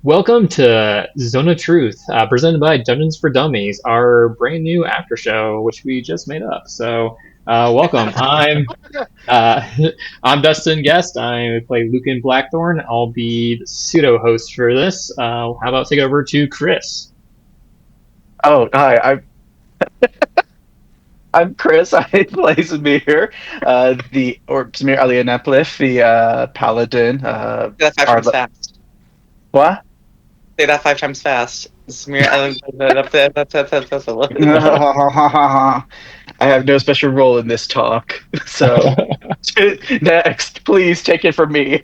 Welcome to Zone of Truth, presented by Dungeons for Dummies, our brand new after show, which we just made up. Welcome. Uh, I'm Dustin Guest. I play Lucan Blackthorn. I'll be the pseudo host for this. How about take it over to Chris? Oh, hi. I'm Chris. I play Zamir, Zamir Alianaplif, the paladin. Say that five Our times fast. what? Say that five times fast. Smear. I have no special role in this talk, so next, please take it from me.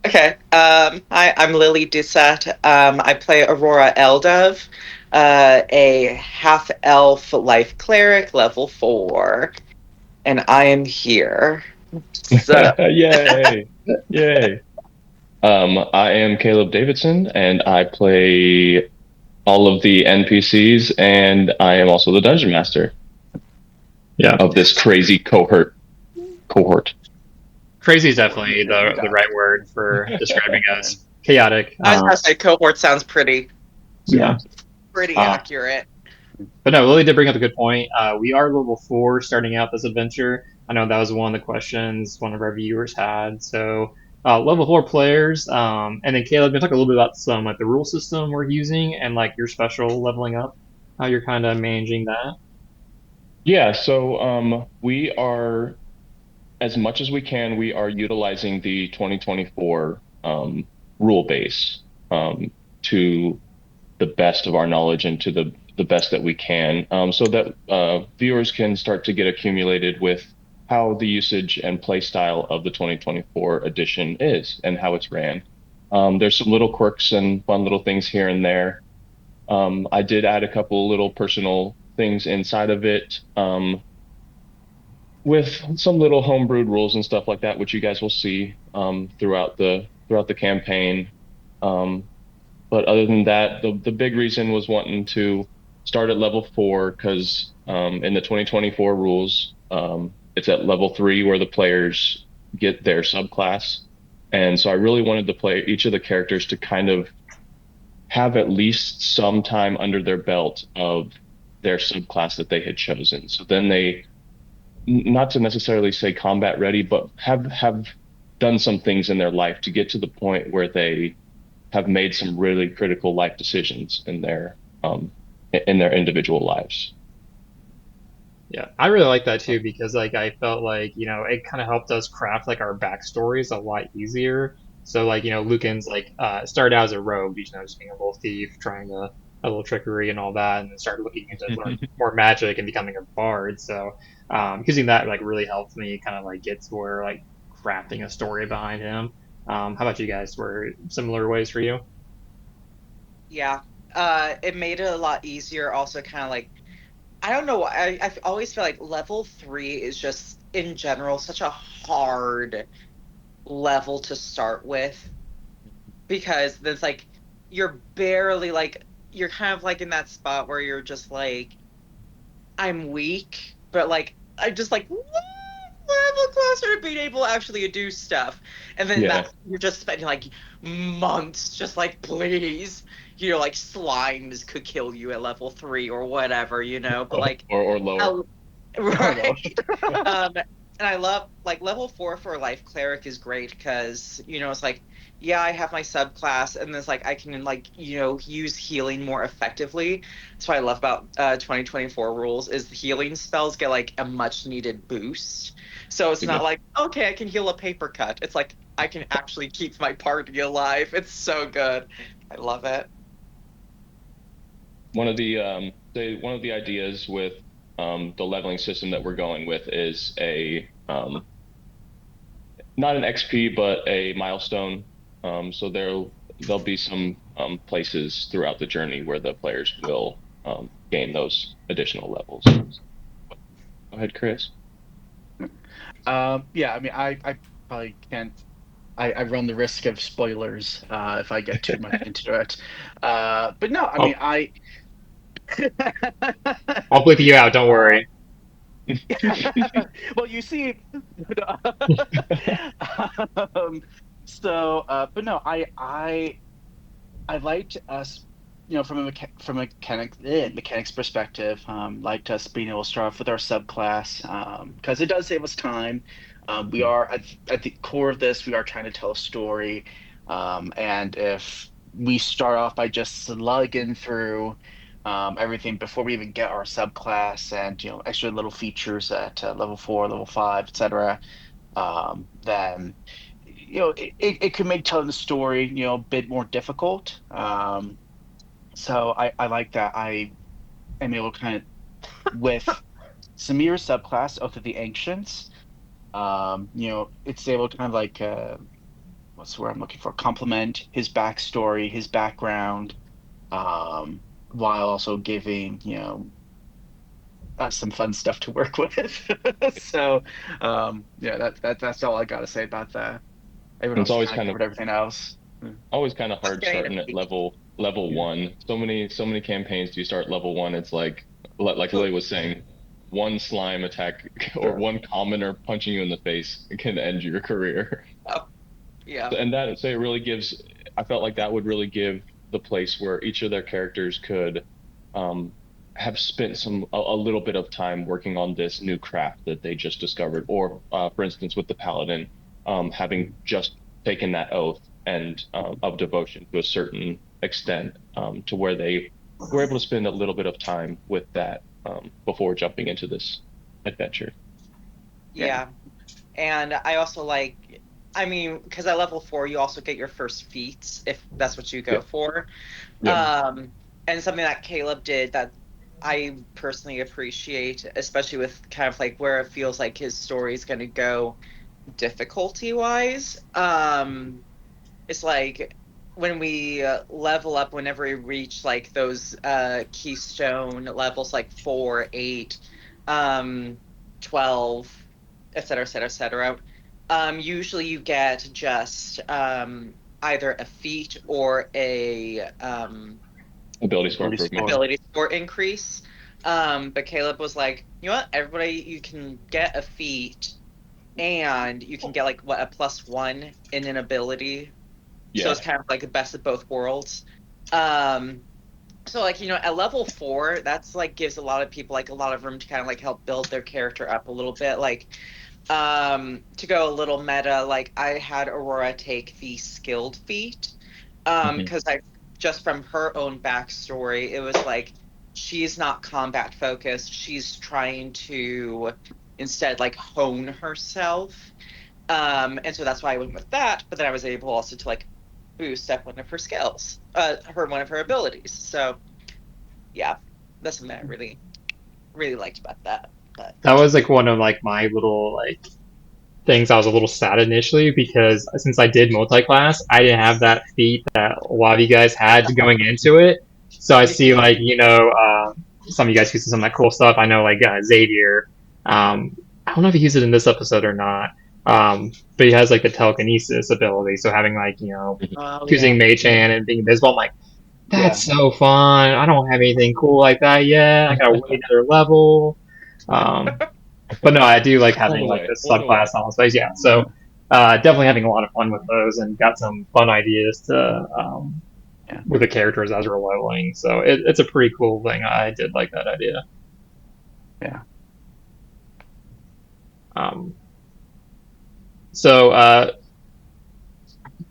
Okay. Hi, I'm Lily Doucette. I play Aurora Eldov, a half elf life cleric, level 4, and I am here. So, Yay! Yay! I am Caleb Davidson, and I play all of the NPCs, and I am also the dungeon master Yeah, of this crazy cohort. crazy is definitely the right word for describing us. Chaotic. I was gonna say cohort sounds Yeah. pretty Uh, accurate. But no, Lily did bring up a good point. We are level 4 starting out this adventure. I know that was one of the questions one of our viewers had. Level 4 players, and then Caleb, you talk a little bit about some like the rule system we're using and like your special leveling up, how you're kind of managing that. Yeah, so we are, as much as we can, we are utilizing the 2024 rule base to the best of our knowledge and to the best that we can, so that viewers can start to get accumulated with how the usage and play style of the 2024 edition is and how it's ran. There's some little quirks and fun little things here and there. I did add a couple little personal things inside of it, with some little homebrewed rules and stuff like that, which you guys will see throughout the campaign. Um, but other than that, the big reason was wanting to start at level 4 because in the 2024 rules, it's at level 3 where the players get their subclass. And so I really wanted to play each of the characters to kind of have at least some time under their belt of their subclass that they had chosen. So then they, not to necessarily say combat ready, but have done some things in their life to get to the point where they have made some really critical life decisions in their individual lives. Yeah, I really like that too because like I felt like it kind of helped us craft like our backstories a lot easier. So like Lucan's like started out as a rogue, just being a little thief, trying to a little trickery and all that, and then started looking into learning more magic and becoming a bard. Using that like really helped me kind of like get to where like crafting a story behind him. How about you guys? Were similar ways for you? Yeah. It made it a lot easier. Also, kind of like I don't know. I always feel like level 3 is just in general such a hard level to start with because there's like you're barely like you're kind of like in that spot where you're just like I'm weak, but like I just like one level closer to being able to actually do stuff, and then Yeah, that you're just spending like months just like please, like slimes could kill you at level 3 or whatever, but like or lower. I, Oh no. right. um and I love like level 4 for a life cleric is great because it's like yeah, I have my subclass and there's like I can like use healing more effectively. That's what I love about 2024 rules is the healing spells get like a much needed boost, so it's Yeah. not like okay, I can heal a paper cut. It's like I can actually keep my party alive. It's so good. I love it. One of the ideas with the leveling system that we're going with is a not an XP but a milestone. So there'll be some places throughout the journey where the players will gain those additional levels. Go ahead, Chris. Yeah, I mean, I probably can't. I run the risk of spoilers if I get too much into it. But no, I mean, I'll I. I'll bleep you out. Don't uh, worry. well, you see, um, but no, I I liked us, from from a mechanics perspective, liked us being able to start off with our subclass, because it does save us time. We are at the core of this, we are trying to tell a story, and if we start off by just slugging through everything before we even get our subclass and extra little features at level 4, level 5, etc., then it could make telling the story a bit more difficult. So I like that I am able to kind of, with Samir's subclass Oath of the Ancients, it's able to kind of like what's the word I'm looking for, complement his backstory, his background, while also giving us some fun stuff to work with. So yeah, that's all I gotta say about that. Everyone And it's else has always kind of kind of covered everything else. Mm. hard Getting to starting at peak. level Yeah. one. So many campaigns do you start level one. It's like Lily was saying, one slime attack or Sure. one commoner punching you in the face can end your career. Oh, yeah. And that so it really gives. I felt like that would really give the place where each of their characters could um, have spent a little bit of time working on this new craft that they just discovered, or for instance, with the paladin, having just taken that oath and of devotion to a certain extent, to where they were able to spend a little bit of time with that before jumping into this adventure. Yeah. Yeah. And I also like, I mean, because at level 4, you also get your first feats if that's what you go Yep. for. Yep. Mm. And something that Caleb did that I personally appreciate, especially with kind of like where it feels like his story is going to go difficulty wise. It's like when we level up, whenever we reach like those keystone levels like 4, 8, um 12, etc., etc., etc., usually you get just either a feat or a Ability score Ability improvement. score. ability score increase. But Caleb was like, you know what, everybody, you can get a feat and you can get like what, a +1 in an ability, so Yeah. it's kind of like the best of both worlds. Um, so like, at level 4, that's like gives a lot of people like a lot of room to kind of like help build their character up a little bit. Like, to go a little meta, like I had Aurora take the skilled feat. Hmm. Because I just from her own backstory, it was like she's not combat focused. She's trying to instead like hone herself. And so that's why I went with that. But then I was able also to like boost up one of her skills, one of her abilities. So yeah, that's something I really, really liked about that. But That was like one of like my little like things I was a little sad initially because since I did multi-class, I didn't have that feat that a lot of you guys had going into it. So I see like some of you guys using some of that cool stuff. I know like Xavier. I don't know if he used it in this episode or not. But he has like the telekinesis ability. So having like oh using yeah, Mage Hand and being invisible, I'm like Yeah. that's so fun. I don't have anything cool like that yet. I gotta wait another level. Um, but no, I do like On the having like way. this On the way. subclass on space. Yeah, so definitely having a lot of fun with those and got some fun ideas to Yeah. with the characters as we're leveling. So it's a pretty cool thing. I did like that idea. Yeah. Um, so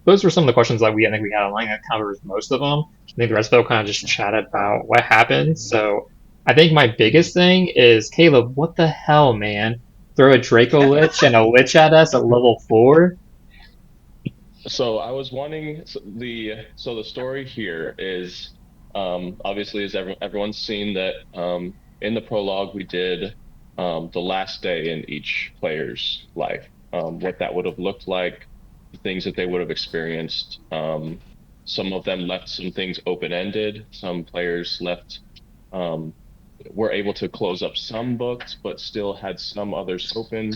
those were some of the questions that I think we had online. That covers most of them. I think the rest of it kind of just chat about what happened. So I think my biggest thing is Caleb. What the hell, man? Throw a Draco Lich and a Lich at us at level 4? So I was wanting the story here is obviously as everyone's seen that in the prologue we did the last day in each player's life, what that would have looked like, the things that they would have experienced. Some of them left some things open-ended. Some players left um, were able to close up some books, but still had some others open.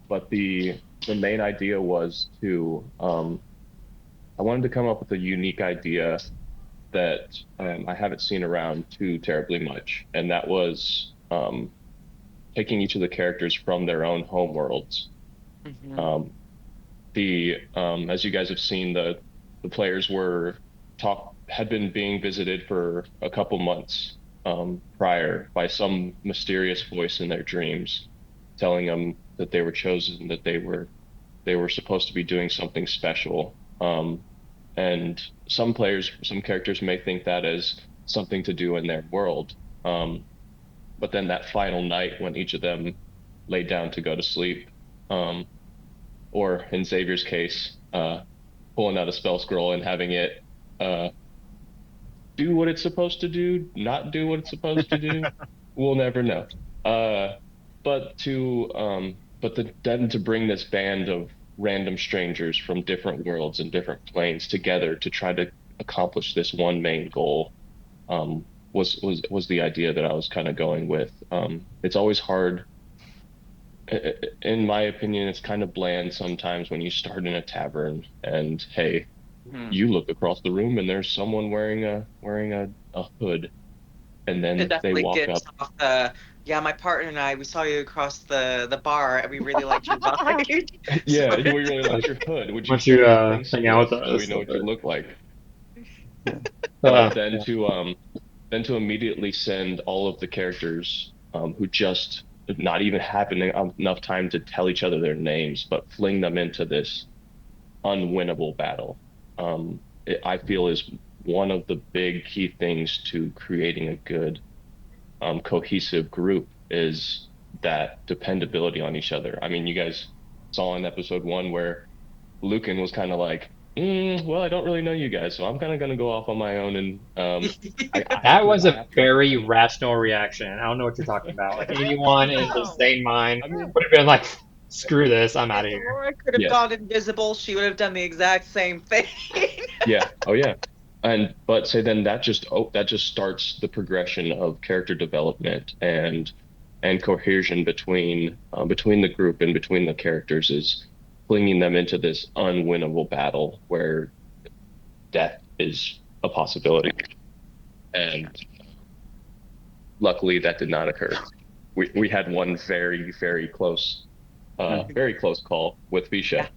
But the main idea was to I wanted to come up with a unique idea that I haven't seen around too terribly much, and that was taking each of the characters from their own home worlds. hmm Um, the As you guys have seen, the players were had been being visited for a couple months prior by some mysterious voice in their dreams, telling them that they were chosen, that they were supposed to be doing something special. And some characters may think that as something to do in their world. But then that final night when each of them laid down to go to sleep, um, or in Xavier's case, pulling out a spell scroll and having it do what it's supposed to do, not do what it's supposed to do, we'll never know. Uh, then to bring this band of random strangers from different worlds and different planes together to try to accomplish this one main goal, was the idea that I was kind of going with. It's always hard. In my opinion, it's kind of bland sometimes when you start in a tavern and hey, you look across the room and there's someone wearing a hood, and then It they definitely walk gives up. off the, yeah, my partner and I, we saw you across the bar and we really liked your vibe. So, Yeah, we really Like, liked your hood. Would why you don't you send your links hang to out with us so we us a know little what you bit? look like? Yeah. But then to immediately send all of the characters who just not even having enough time to tell each other their names, but fling them into this unwinnable battle. I feel is one of the big key things to creating a good cohesive group is that dependability on each other. I mean, you guys saw in episode one where Lucan was kind of like, well, I don't really know you guys, so I'm kind of going to go off on my own, and That was I a have to very depend on rational reaction. I don't know what you're talking about. Like anyone in the wow. sane mind I mean, would have been like, "Screw this, I'm out If of here." Laura could have yes, gone invisible, she would have done the exact same thing. yeah, oh yeah, and but say then that just starts the progression of character development and cohesion between the group and between the characters is flinging them into this unwinnable battle where death is a possibility. And luckily that did not occur. We had one very close call with Yeah. Fisha.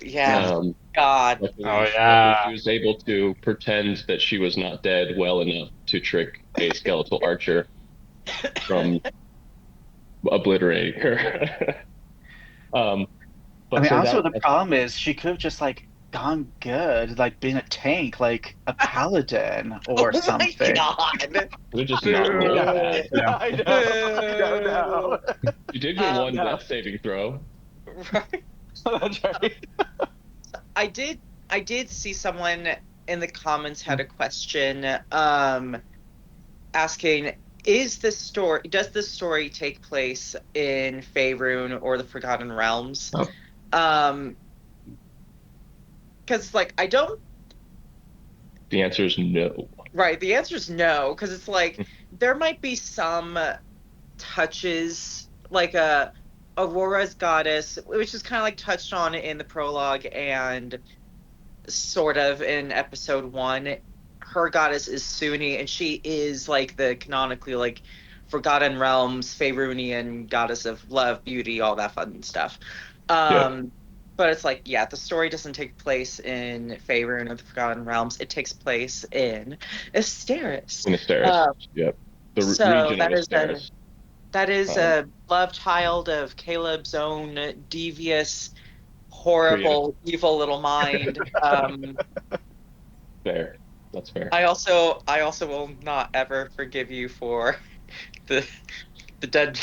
Yeah. Um, God. Oh luckily she yeah. was able to pretend that she was not dead well enough to trick a skeletal archer from obliterating her. um, I but mean, say also that the problem is she could have just like gone good, like being a tank, like a paladin Oh or my something. God. could have just not rolled Yeah, Boo. bad. Yeah. I know, I know, Boo. no. You did get Um, one Yeah, death saving throw. right. that's right. I did I did see someone in the comments had a question asking, does this story take place in Faerun or the Forgotten Realms? Oh. Because like I don't, The answer is no. right, the answer is no, because it's like there might be some touches like Aurora's goddess, which is kind of like touched on in the prologue and sort of in episode one. Her goddess is Suni, and she is like the canonically like Forgotten Realms, Faerunian goddess of love, beauty, all that fun stuff. Yeah, But it's like, yeah, the story doesn't take place in Faerun or the Forgotten Realms. It takes place in Asteris. in Asteris. Um, Yep. The so region of Asteris. that is Um, a love child of Caleb's own devious, creative. horrible, evil little mind. Fair. That's fair. I also will not ever forgive you for the the dead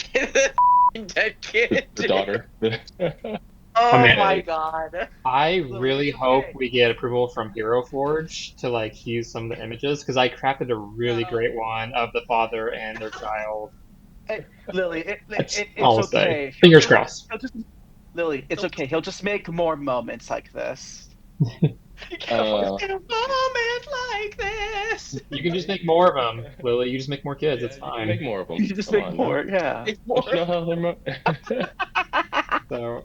dead kid. The daughter. I Oh mean, my Hey, God. I Lily, really it's hope okay. we get approval from Hero Forge to like use some of the images because I crafted a really No. great one of the father and their child. Lily, That's it's all I'll say. okay. Fingers crossed. He'll just Lily, it's okay. He'll just make more moments like this. uh, In a moment like this. You can just make more of them, Lily. You just make more kids. yeah, It's you can make fine. more of them. You just Come make on, man. more, yeah. Make Don't you more. know how they're So,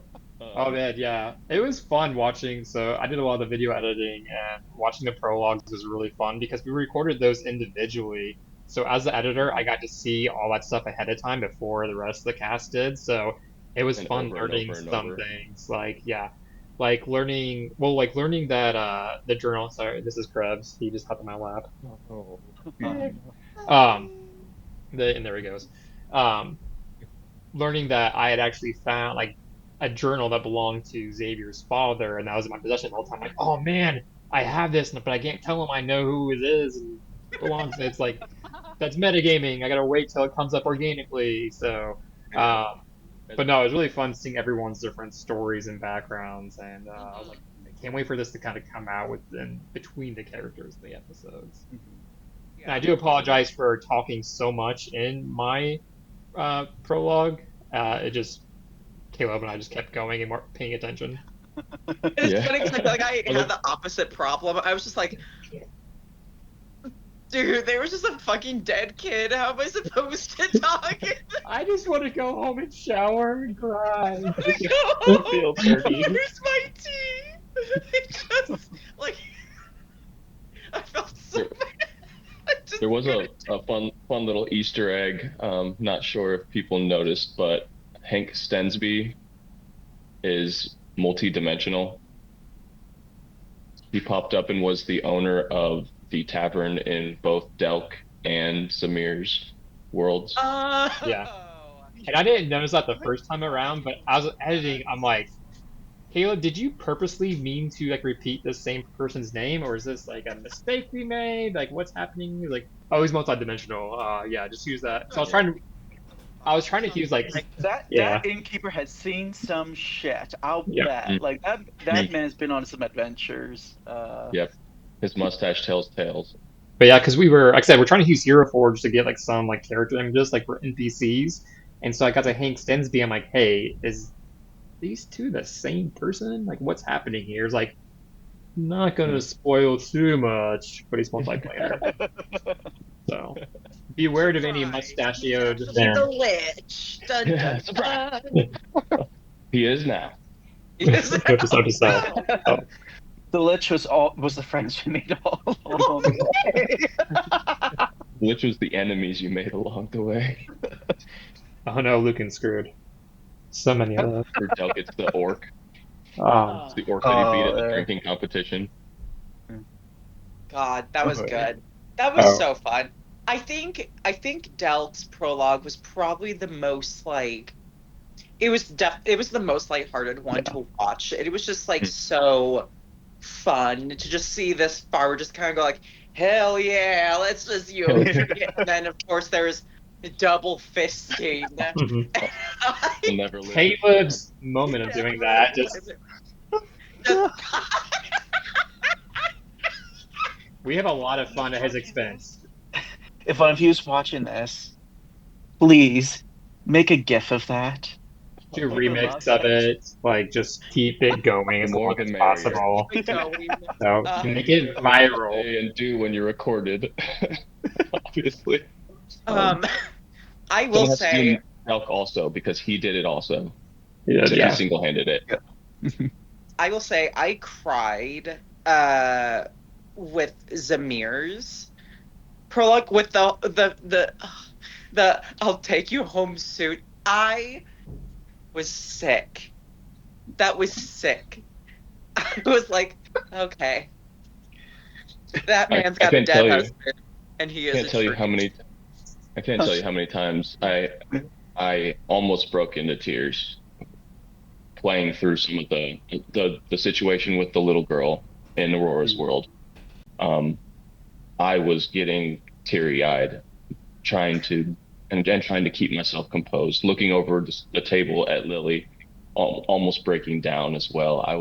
oh um, man, yeah, it was fun watching. So I did a lot of the video editing, and watching the prologues was really fun because we recorded those individually. So as the editor, I got to see all that stuff ahead of time before the rest of the cast did. So it was and fun over and learning over and some over. things. Like, yeah, like learning that the journal. Sorry, this is Krebs. He just hopped in my lap. Oh. Um, and there he goes. Um, learning that I had actually found like a journal that belonged to Xavier's father, and that was in my possession the whole time. Like, oh man, I have this, but I can't tell him I know who it is and belongs. It's like that's metagaming. I gotta wait till it comes up organically. So, um, but no, it was really fun seeing everyone's different stories and backgrounds, and I was like, I can't wait for this to kind of come out within between the characters in the episodes. And I do apologize for talking so much in my prologue. It just Caleb and I just kept going and weren't paying attention. It's Yeah. funny because I feel like I had the opposite problem. I was just like, dude, there was just a fucking dead kid. How am I supposed to talk? I just want to go home and shower and cry. I Feel dirty. Where's my tea? It just like I felt so There, bad. I just there was a, couldn't. a fun little Easter egg. Not sure if people noticed, but Hank Stensby is multi-dimensional. He popped up and was the owner of the tavern in both Delk and Samir's worlds. Yeah. And I didn't notice that the first time around, but as I was editing, I'm like, Caleb, did you purposely mean to like repeat the same person's name, or is this like a mistake we made? Like, what's happening? He's like, oh, he's multi-dimensional. Yeah, just use that. So I was trying to use like, That yeah, innkeeper has seen some shit. I'll yeah. bet. Like that man's been on some adventures. Yep. His mustache tells tales. But yeah, because we were, like I said, we're trying to use Hero Forge to get like some like character images like for NPCs, and so I got to Hank Stensby. I'm like, hey, is these two the same person? Like, what's happening here? It's like not gonna spoil too much, but he's multiplayer, so beware of any mustachioed there. The lich. Dun, dun, Surprise. dun. He is now. Yes. Episode to sell. Oh, The Lich was the friends we made all along the way. Which was the enemies you made along the way. oh no, Lucan screwed. So many of them. For Delk, it's the orc. Um, It's the orc that he beat at the Oh, drinking competition. God, that was Oh, good. That was Oh. so fun. I think Delk's prologue was probably the most like it was the most lighthearted one to watch. It was just like so fun to just see this farmer just kind of go like, hell yeah, let's just and then of course there's double fisting. We'll never live. Caleb's moment of doing that just we have a lot of fun at his expense. if one of you's watching this, please make a GIF of that. Do a remix of it, like just keep it going as The more long the as merrier. possible. So Uh, make it viral. Say and do when you're recorded. Obviously. I will Someone has to say do Delk also because he did it also. Yeah, So yeah. he single-handed it. I will say I cried with Zamir's prologue with the I'll take you home suit. I was sick. That was sick. I was like, okay. That man's got a can't tell dead you. husband and he is I can't tell you how many times I almost broke into tears playing through some of the situation with the little girl in Aurora's world. I was getting teary-eyed, trying to keep myself composed, looking over the table at Lily, almost breaking down as well. I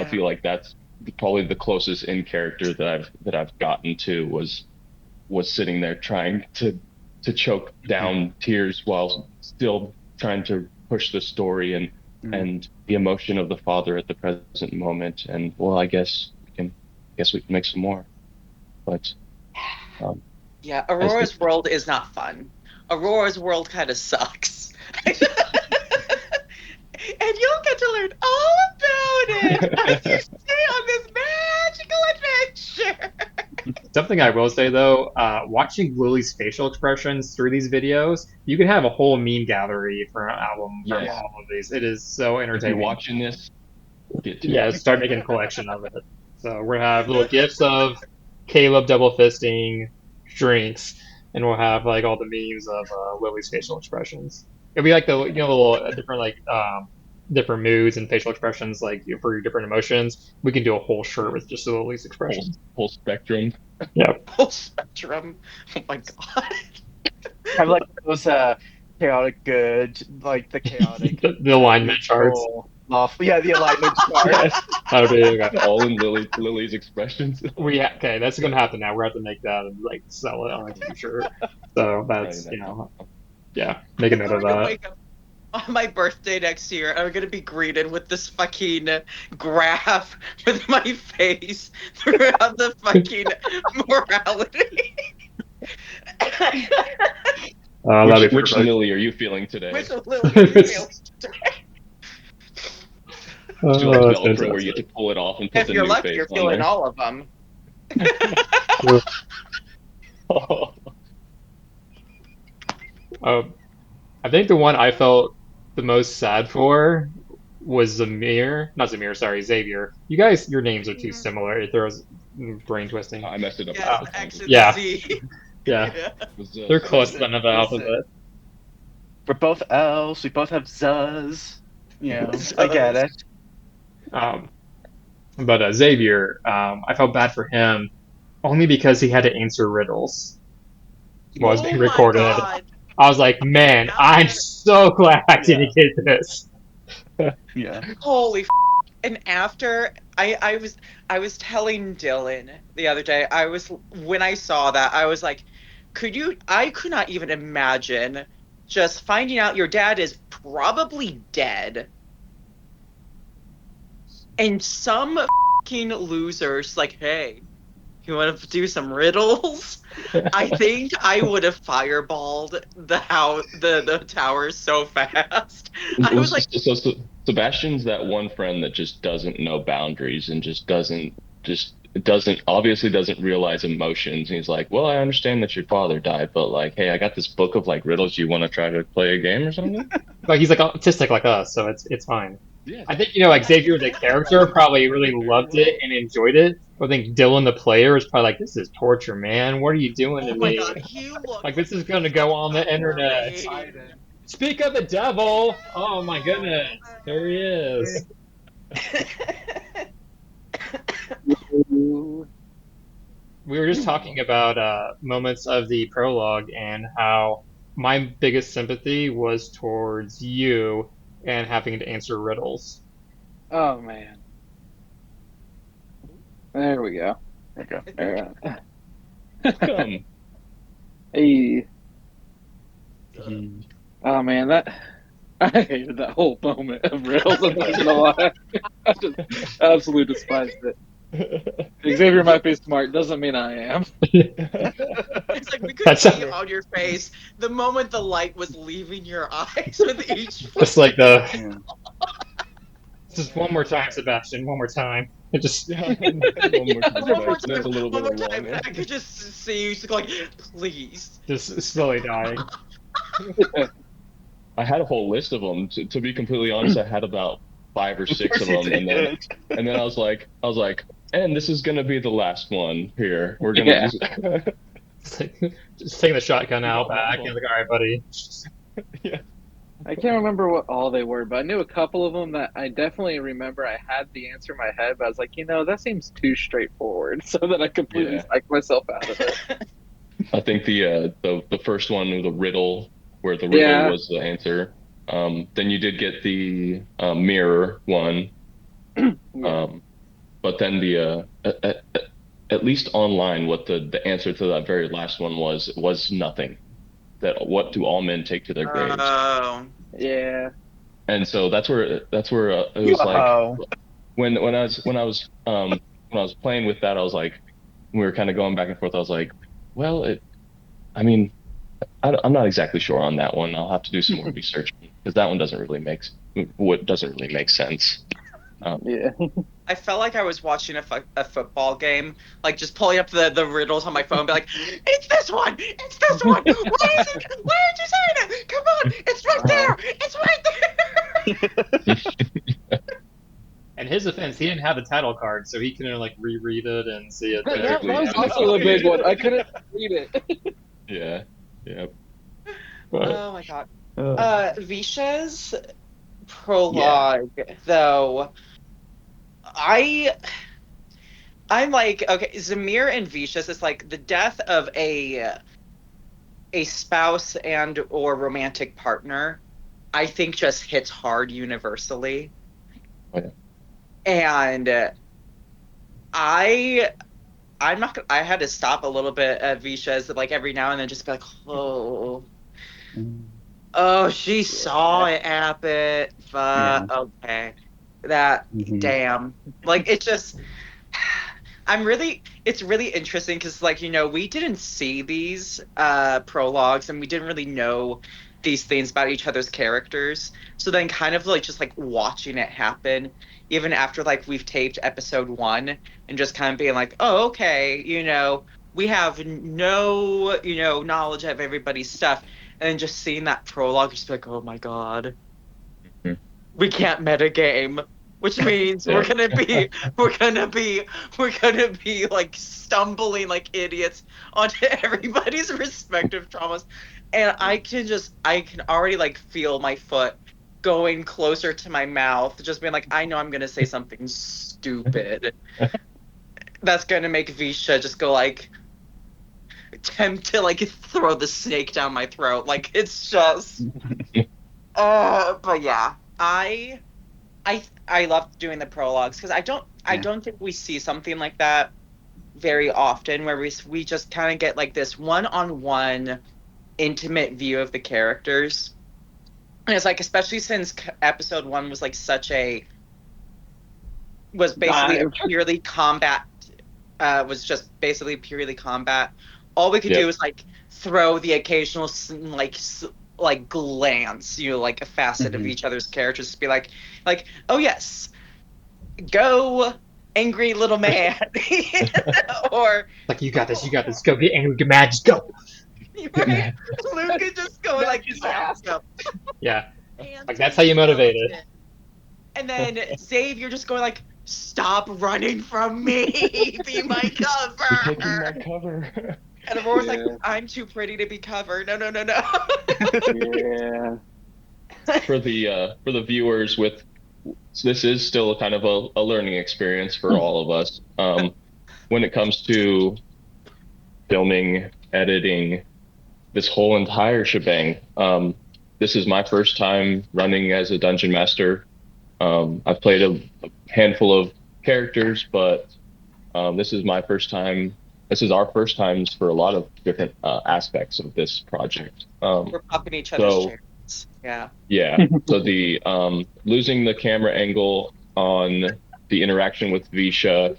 feel like that's probably the closest in character that I've gotten to was sitting there trying to choke down tears while still trying to push the story and the emotion of the father at the present moment. And well, I guess we can make some more. But yeah, Aurora's world is not fun. Aurora's world kind of sucks. And you'll get to learn all about it as you stay on this magical adventure. Something I will say though, watching Lily's facial expressions through these videos, you could have a whole meme gallery for an album from Yes. all of these. It is so If you're entertaining. watching this, get to Yeah, it. start making a collection of it. So we're gonna have little gifs of Caleb double fisting drinks, and we'll have like all the memes of Lily's facial expressions. It'll be like the little different different moods and facial expressions like for your different emotions. We can do a whole shirt with just Lily's expressions. Whole spectrum. Yeah. Full spectrum. Oh my god. Have like those chaotic good, like the chaotic The alignment charts. neutral, lawful. Yeah, the alignment chart. Yes. That'll be okay. All in Lily's expressions. Okay, that's gonna happen now. We're gonna have to make that and like sell it on a t-shirt. So that's yeah, make a note I'm of gonna that. wake up on my birthday next year, and I'm gonna be greeted with this fucking graph with my face throughout the fucking morality. That'd be Which perfect. Lily are you feeling today? Which literally feels Oh, Do like that's Velcro where you fantastic. get to pull it off and put if the you're new lucky, face you're on feeling there. all of them. I think the one I felt the most sad for was Zamir. Not Zamir, sorry, Xavier. You guys, your names are too similar. It throws brain twisting. I messed it up. Yes, X and Yeah. Z. Yeah, It was, they're close Listen, enough opposite. We're both elves. We both have zuz. You know, I get it. But Xavier, I felt bad for him only because he had to answer riddles while it was Oh being my recorded. god. I was like, man, I'm so glad I didn't get this. Yeah. Holy and after I was telling Dylan the other day, when I saw that, I was like, I could not even imagine just finding out your dad is probably dead. And some fucking losers like, hey, you want to do some riddles? I think I would have fireballed the tower so fast. I was like, so Sebastian's that one friend that just doesn't know boundaries and just obviously doesn't realize emotions. And he's like, well, I understand that your father died, but like, hey, I got this book of like riddles. You want to try to play a game or something? Like he's like autistic like us, so it's fine. Yeah. I think like Xavier the character probably really loved it and enjoyed it. But I think Dylan the player was probably like, this is torture, man. What are you doing to oh my me? god, he looked Like this is gonna go on the internet. Speak of the devil! Oh my goodness, there he is. We were just talking about moments of the prologue and how my biggest sympathy was towards you and having to answer riddles. Oh man. There we go. Okay. Come. Hey. Oh man, I hated that whole moment of riddles. I'm not gonna lie. I just absolutely despised it. Xavier might be smart, doesn't mean I am. It's like we could see on your face the moment the light was leaving your eyes with each. Just like Yeah. just one more time, Sebastian, one more time. It just One more time, Sebastian. That's a little bit one more long. time, and I could just see you just like, please. just slowly dying. I had a whole list of them. To be completely honest, I had about 5 or 6 of them, and then I was like, and this is gonna be the last one here. We're gonna Just taking the shotgun out back and like, all right, buddy. Yeah. I can't remember what all they were, but I knew a couple of them that I definitely remember I had the answer in my head, but I was like, that seems too straightforward, so that I completely psyched myself out of it. I think the first one was the riddle, where the riddle was the answer. Then you did get the mirror one. But then the at least online, what the answer to that very last one was nothing. That what do all men take to their graves? Oh. Yeah. And so that's where it was like when I was playing with that, I was like, we were kind of going back and forth. I was like, well, I'm not exactly sure on that one. I'll have to do some more research because that one doesn't really make sense. Yeah. I felt like I was watching a football game, like just pulling up the riddles on my phone, be like, "It's this one! It's this one! Why is it? Why aren't you saying it? Come on! It's right there! It's right there!" In his offense, he didn't have the title card, so he couldn't like reread it and see it That, there. that was Yeah, also the big one. I couldn't read it. Yeah. but Oh my god. Visha's yeah, prologue, though, I'm like, okay, Zamir and Visha's is like the death of a spouse and or romantic partner, I think just hits hard universally. Oh, yeah. And I'm not gonna, I had to stop a little bit at Visha's, like every now and then just be like, oh, she saw it happen. But okay. That damn. Like it just it's really interesting because like we didn't see these prologues and we didn't really know these things about each other's characters, so then kind of like just like watching it happen even after like we've taped episode 1 and just kind of being like, oh, okay, we have no knowledge of everybody's stuff, and then just seeing that prologue just be like, oh my god, Mhm. we can't metagame, which means Yeah. we're gonna be like stumbling like idiots onto everybody's respective traumas, and I can already like feel my foot going closer to my mouth, just being like, I know I'm gonna say something stupid that's gonna make Visha just go like attempt to like throw the snake down my throat, like it's just but yeah, I love doing the prologues because I don't think we see something like that very often where we just kind of get like this one-on-one intimate view of the characters. And it's like, especially since episode 1 was like was basically a purely combat was just basically purely combat. All we could do was like throw the occasional like glance, like a facet of each other's characters, to be like, oh yes, go angry little man, or like you got this, go get angry, get mad, just go. right? Luke could just go like Yeah, like that's how you motivate it. And then Xavier just going like, stop running from me, be my cover. You're taking my cover. And Aurora's like, I'm too pretty to be covered. No. Yeah. For the viewers, this is still kind of a learning experience for all of us. When it comes to filming, editing, this whole entire shebang. This is my first time running as a dungeon master. I've played a handful of characters, but this is my first time. This is our first times for a lot of different aspects of this project. We're popping each other's chairs. Yeah. Yeah. So the losing the camera angle on the interaction with Visha,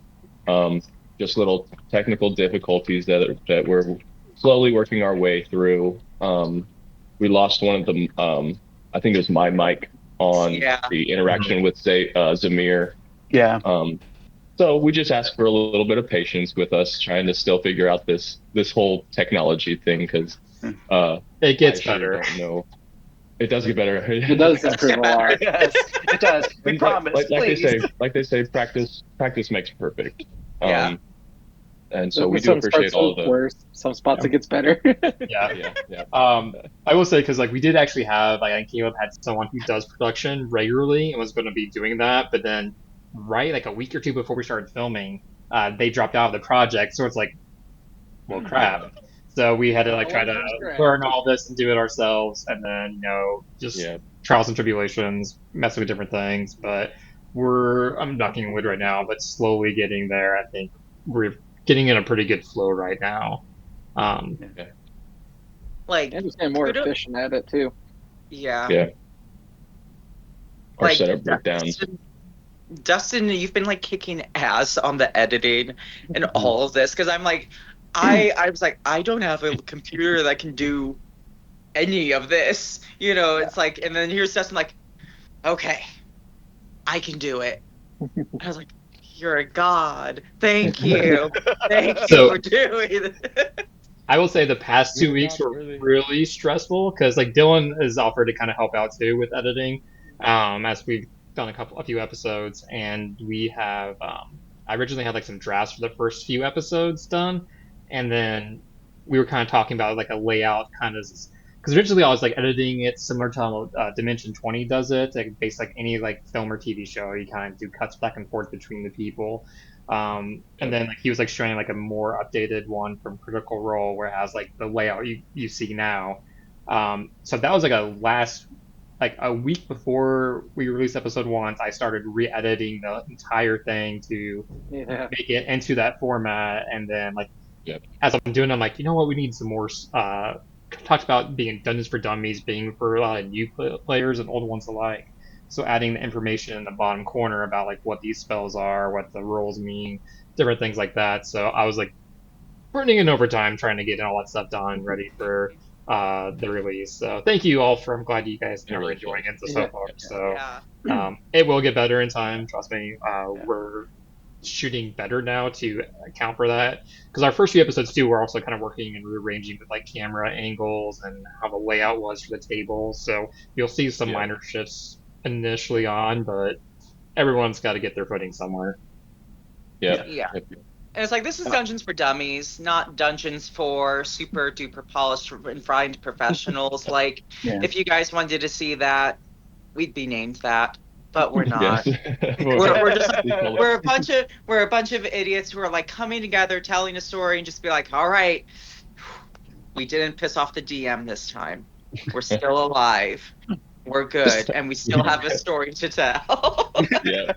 just little technical difficulties that we're slowly working our way through. We lost one of them. I think it was my mic on the interaction with Zamir. Yeah. So we just ask for a little bit of patience with us trying to still figure out this whole technology thing, because it gets better. No, it does get better. It does improve a lot. Yes, it does. We promise. Like they say, practice makes perfect. Yeah. And so we do appreciate all of the worse. Some spots it gets better. Yeah. I will say, because like we did actually have, like, Caleb had someone who does production regularly and was going to be doing that, but then right like a week or two before we started filming, they dropped out of the project. So it's like, well, crap. So we had to like try to learn all this and do it ourselves, and then just trials and tribulations, messing with different things. But I'm knocking wood right now, but slowly getting there. I think we're getting in a pretty good flow right now. Like, and just getting more efficient at it too. Yeah. Our setup breakdowns. Dustin, you've been like kicking ass on the editing and all of this, because I'm like, I was like, I don't have a computer that can do any of this. It's like, and then here's Dustin like, okay, I can do it. I was like, You're a god. Thank you. Thank you So for doing it. I will say the past We 2 weeks not were really. really stressful because like Dylan has offered to kind of help out too with editing, as we've done a few episodes, and we have I originally had like some drafts for the first few episodes done, and then we were kind of talking about like a layout kind of because originally I was like editing it similar to how Dimension 20 does it, like based like any like film or TV show, you kind of do cuts back and forth between the people. And then like he was like showing like a more updated one from Critical Role where it has like the layout you see now. So that was like like a week before we released episode one. I started re-editing the entire thing to Yeah. make it into that format, and then like Yep. as I'm doing, I'm like, you know what, we need some more. Talked about being Dungeons for Dummies being for a lot of new players and old ones alike. So adding the information in the bottom corner about like what these spells are, what the rules mean, different things like that. So I was like burning in overtime trying to get all that stuff done, ready for the release. So thank you all for. I'm glad you guys It are really enjoying it so Yeah. far. So Yeah. it will get better in time. Trust me. We're shooting better now to account for that because our first few episodes too were also kind of working and rearranging with like camera angles and how the layout was for the table, so you'll see some Yeah. minor shifts initially on, but everyone's got to get their footing somewhere. Yep. Yeah. Yep. And it's like, this is Dungeons for Dummies, not Dungeons for super duper polished and refined professionals. Like, Yeah. if you guys wanted to see that, we'd be named that, but we're Yes. not. We're just we're a bunch of idiots who are like coming together, telling a story, and just be like, all right, we didn't piss off the DM this time. We're still alive. We're good, and we still have a story to tell. Yeah.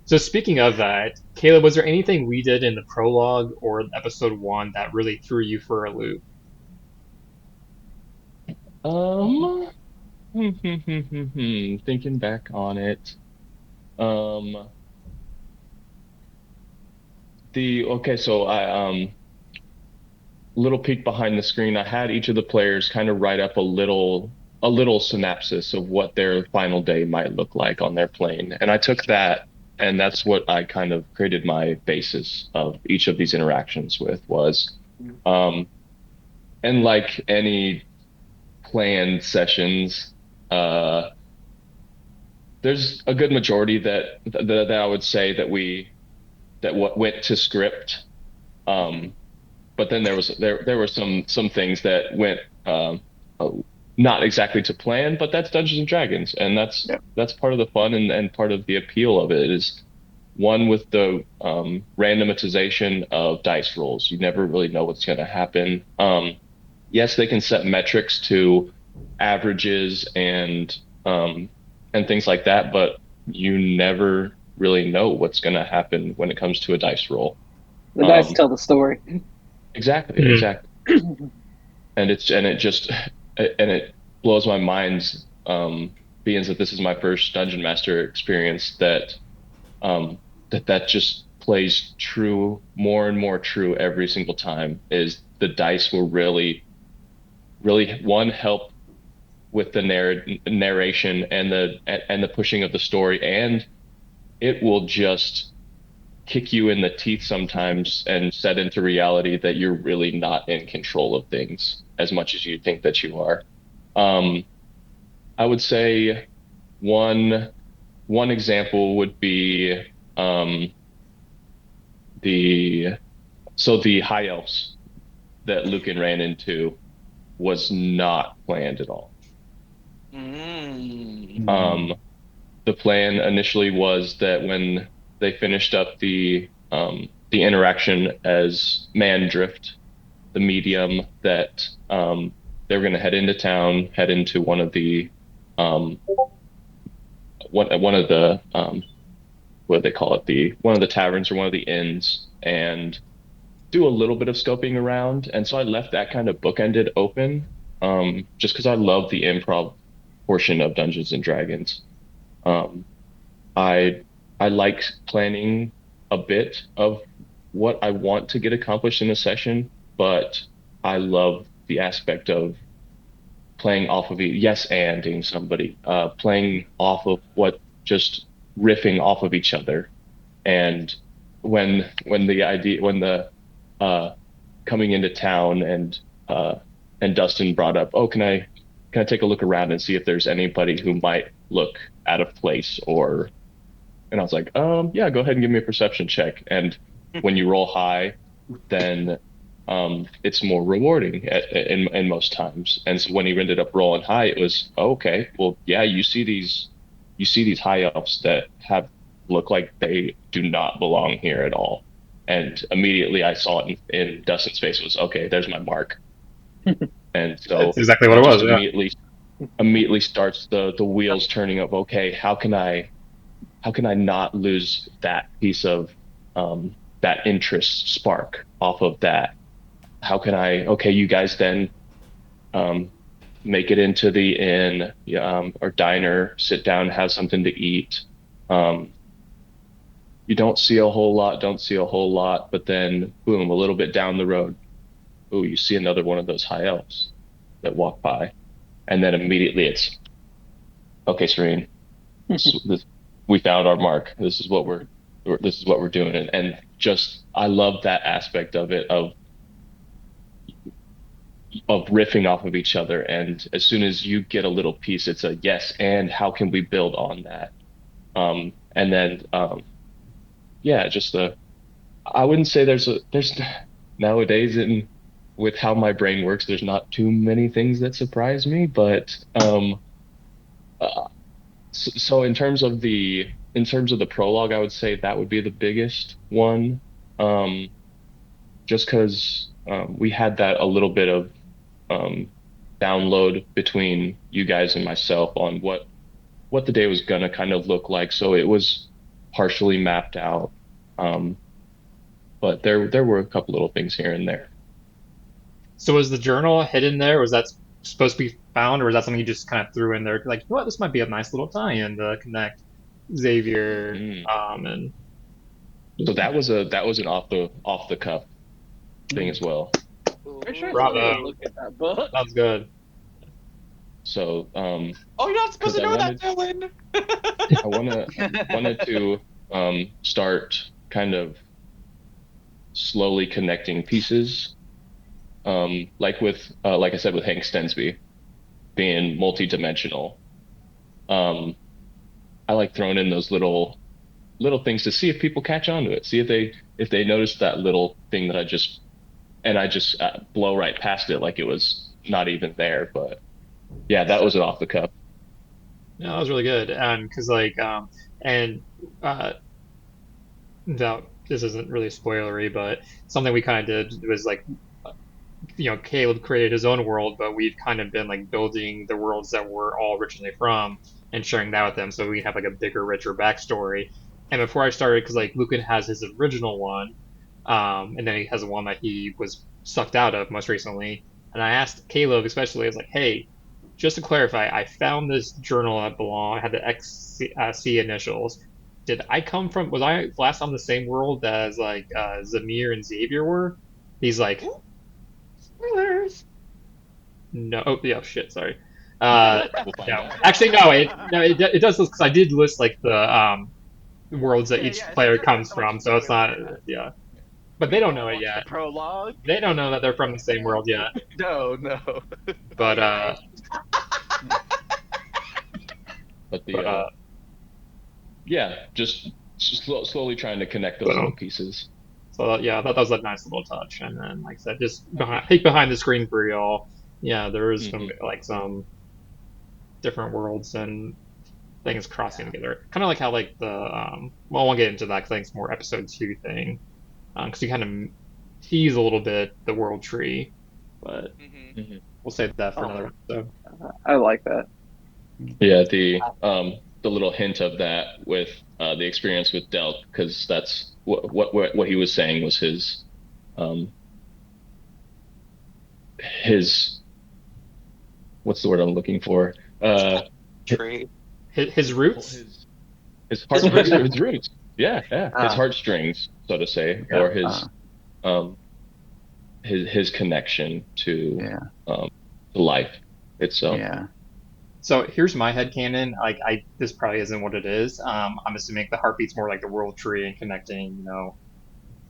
So speaking of that, Caleb, was there anything we did in the prologue or episode one that really threw you for a loop? Um. Thinking back on it. Um. So little peek behind the screen. I had each of the players kind of write up a little synopsis of what their final day might look like on their plane, and I took that, and that's what I kind of created my basis of each of these interactions with was, um, and like any planned sessions, there's a good majority that I would say that what went to script. But then there were some things that went uh, not exactly to plan, but that's Dungeons and Dragons, and that's part of the fun and part of the appeal of it is one with the randomization of dice rolls. You never really know what's going to happen. Yes, they can set metrics to averages and things like that, but you never really know what's going to happen when it comes to a dice roll. The dice tell the story. Exactly, exactly. And it blows my mind, being that this is my first dungeon master experience, that just plays true, more and more true every single time, is the dice will really one help with the narration and the pushing of the story, and it will just kick you in the teeth sometimes and set into reality that you're really not in control of things as much as you think that you are. I would say one example would be the high elves that Lucan ran into was not planned at all. The plan initially was that when they finished up the interaction as Mandrift, the medium, that they were going to head into town, head into one of the what do they call it, one of the taverns or one of the inns, and do a little bit of scoping around. And so I left that kind of bookended open, just because I love the improv portion of Dungeons and Dragons. I like planning a bit of what I want to get accomplished in a session, but I love the aspect of playing off of anding somebody, playing off of just riffing off of each other, and when the coming into town and Dustin brought up, oh, can I take a look around and see if there's anybody who might look out of place and I was like, yeah, go ahead and give me a perception check. And when you roll high, then it's more rewarding in most times. And so when he ended up rolling high, it was okay. Well, yeah, you see these high elves that look like they do not belong here at all. And immediately I saw it in Dustin's face. It was okay. There's my mark. And so That's exactly what it was. Yeah. Immediately starts the wheels turning of okay, how can I not lose that piece of that interest spark off of that? How can I, okay, you guys then make it into the inn or diner, sit down, have something to eat. You don't see a whole lot, but then boom, a little bit down the road, oh, you see another one of those high elves that walk by. And then immediately it's, okay, Serene, we found our mark. This is what we're doing. And just, I love that aspect of it, of riffing off of each other. And as soon as you get a little piece, it's a yes. And how can we build on that? And then, yeah, just I wouldn't say there's nowadays with how my brain works, there's not too many things that surprise me, but, so in terms of the prologue, I would say that would be the biggest one. Just because we had that a little bit of download between you guys and myself on what the day was gonna kind of look like. So it was partially mapped out. But there were a couple little things here and there. So was the journal hidden there? Was that supposed to be found, or was that something you just kind of threw in there? Like, you know what, this might be a nice little tie-in to connect Xavier and. So that was an off the cuff thing as well. Make sure I Bravo. look at that book. Sounds good. So Oh, you're not supposed to know that, Dylan. I wanted to start kind of slowly connecting pieces, like I said, with Hank Stensby being multi-dimensional. I like throwing in those little things to see if people catch on to it, see if they notice that little thing that I just blow right past it like it was not even there. But yeah, that was an off the cuff. Yeah, that was really good. And because no, this isn't really spoilery, but something we kind of did was like, Caleb created his own world, but we've kind of been like building the worlds that we're all originally from and sharing that with them, so we have like a bigger, richer backstory. And before I started, because like Lucan has his original one, and then he has one that he was sucked out of most recently. And I asked Caleb, especially, I was like, "Hey, just to clarify, I found this journal that had the XC initials. Was I last on the same world as like Zamir and Xavier were?" He's like, Spoilers. "No, oh yeah, shit, sorry." We'll find No, out. actually, no, it does list, because I did list like the worlds that each player comes from, so it's not, yeah. But they don't know it yet. The prologue? They don't know that they're from the same world yet. No. But yeah, just slowly trying to connect those little pieces. So yeah, I thought that was a nice little touch. And then, like I said, just peek behind the screen for y'all. Yeah, there is some different worlds and things crossing together. Kind of like how like the well, I won't get into that because I think it's more episode 2 thing. Because you kind of tease a little bit the world tree, but we'll save that for another episode. I like that. Yeah, the little hint of that with the experience with Delk, because that's what he was saying was his what's the word I'm looking for? Tree. His roots. His roots. Yeah. His heartstrings, so to say, or his connection to life itself. Yeah. So here's my headcanon. Like this probably isn't what it is. I'm assuming the heartbeat's more like the world tree and connecting,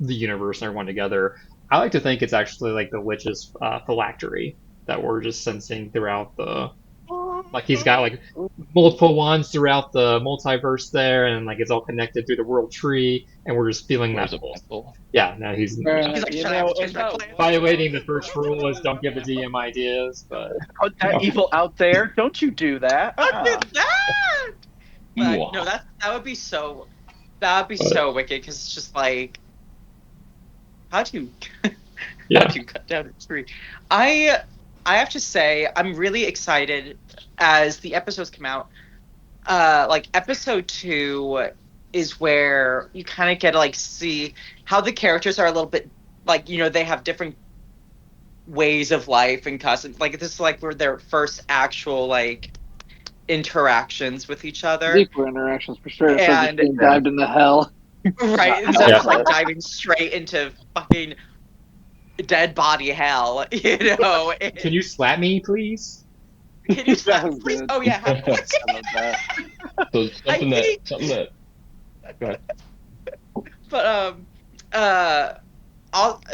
the universe and everyone together. I like to think it's actually like the witch's phylactery that we're just sensing throughout the like he's got like multiple wands throughout the multiverse there, and like it's all connected through the world tree, and we're just feeling that Wears a pulse. pencil. Yeah, no, he's He's like, You shut up, know, change if my that plan. violating the first rule is don't give the DM ideas, but Put that evil out there. Don't you do that. What is that? But Mwah. no, that would be so wicked because it's just like, how do you how do you cut down a tree? I have to say I'm really excited as the episodes come out. Like episode 2 is where you kind of get to like see how the characters are a little bit like, you know, they have different ways of life and customs. Like this is like where their first actual like interactions with each other. deeper interactions for sure. So just And being dived into hell. right, instead of just like diving straight into fucking dead body hell, you know. can you slap me, please? Can you slap was please? good. Oh yeah, I love that. So something think- that. Go ahead. but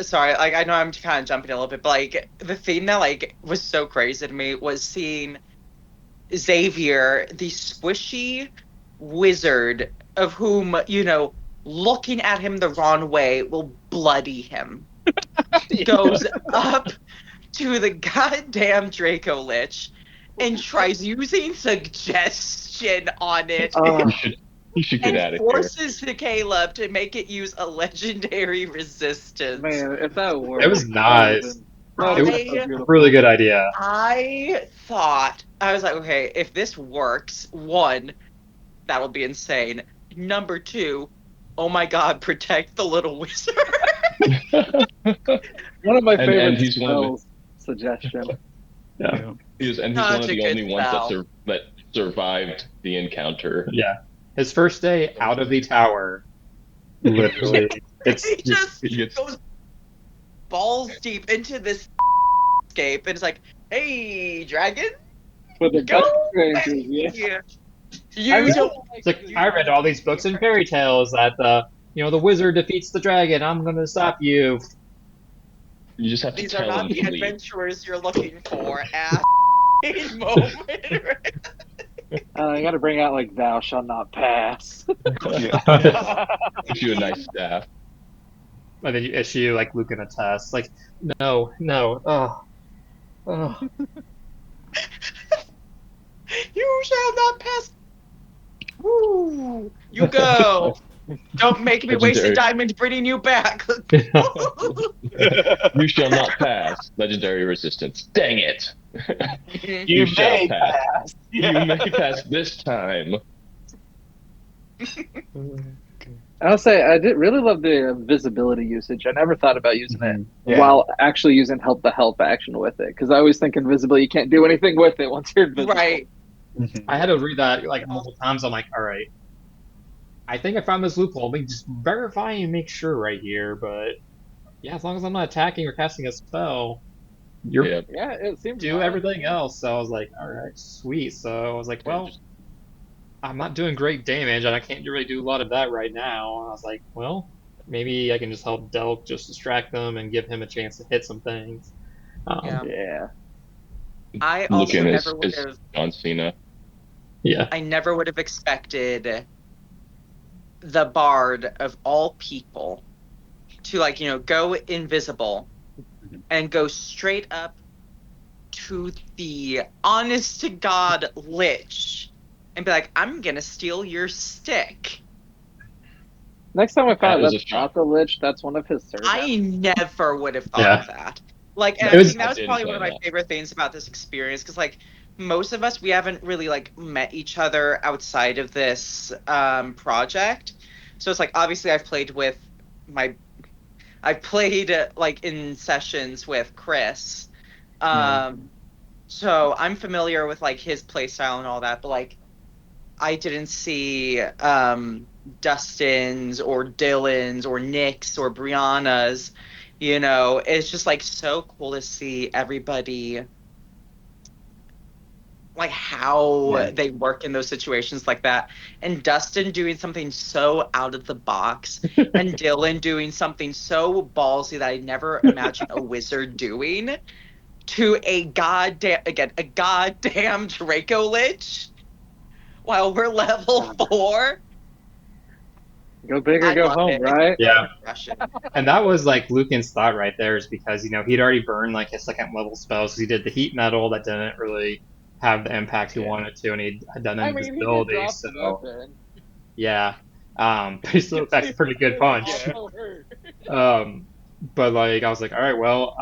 sorry, like I know I'm kind of jumping a little bit, but like the thing that like was so crazy to me was seeing Xavier, the squishy wizard, of whom, you know, looking at him the wrong way will bloody him. Goes up to the goddamn Draco Lich and tries using suggestion on it. You should get out And of here. forces the Caleb to make it use a legendary resistance. Man, if that worked, It was nice. that It was was so beautiful. Really good idea. I was like, okay, if this works, 1, that'll be insane. Number 2, oh my god, protect the little wizard. One of my favorite and he's one of spells suggestion. Yeah. He's one Such of a the good only ones spell. that survived the encounter. Yeah. His first day out of the tower. Literally. He just he gets- goes balls deep into this escape and it's like, hey, dragon, With the go best away. strangers, yeah. You don't It's like I read all these books and fairy tales that the wizard defeats the dragon. I'm gonna stop you. You just have to these are tell not him the to leave. adventurers you're looking for at moment. I gotta bring out like thou shalt not pass. Gives you a nice staff. And then you issue like Luke in a test. Like, no. Oh. You shall not pass. Woo! You go. Don't make me waste a Legendary. diamond bringing you back. You shall not pass. Legendary resistance. Dang it. You shall may pass. pass. You may pass this time. I'll say I did really love the invisibility usage. I never thought about using it Yeah. while actually using help the help action with it, because I always think invisible you can't do anything with it once you're invisible. Right. I had to read that like multiple times. I'm like, all right. I think I found this loophole. Let me just verify and make sure right here. But yeah, as long as I'm not attacking or casting a spell, you're Yeah. Yeah, it seems do everything else. So I was like, all right, sweet. So I was like, well, I'm not doing great damage, and I can't really do a lot of that right now. And I was like, well, maybe I can just help Delk just distract them and give him a chance to hit some things. Yeah. Yeah. I also Looking never would as have. John Cena. Yeah. I never would have expected the bard of all people to like, you know, go invisible and go straight up to the honest to God lich and be like, I'm gonna steal your stick. Next time I That found was that's a shock. not the lich, that's one of his servants. I never would have thought Yeah. of that. Like, and It I was- think that I was didn't probably one of plan my that. favorite things about this experience, because like most of us, we haven't really like met each other outside of this project. So it's like obviously I've played like in sessions with Chris. So I'm familiar with like his playstyle and all that, but like I didn't see Dustin's or Dylan's or Nick's or Brianna's. You know, it's just like so cool to see everybody like how Yeah. they work in those situations like that. And Dustin doing something so out of the box, and Dylan doing something so ballsy that I never imagined a wizard doing, to a goddamn Draco Lich while we're level 4. Go big or I go love home, it. It's right? Yeah. expression. And that was like Lucan's thought right there, is because he'd already burned like his second level spells. He did the heat metal that didn't really have the impact he Yeah. wanted to, and he had done I mean, he did invisibility. drop the So weapon. yeah, but he still that's a pretty good It punch. also hurt. But like I was like, all right, well,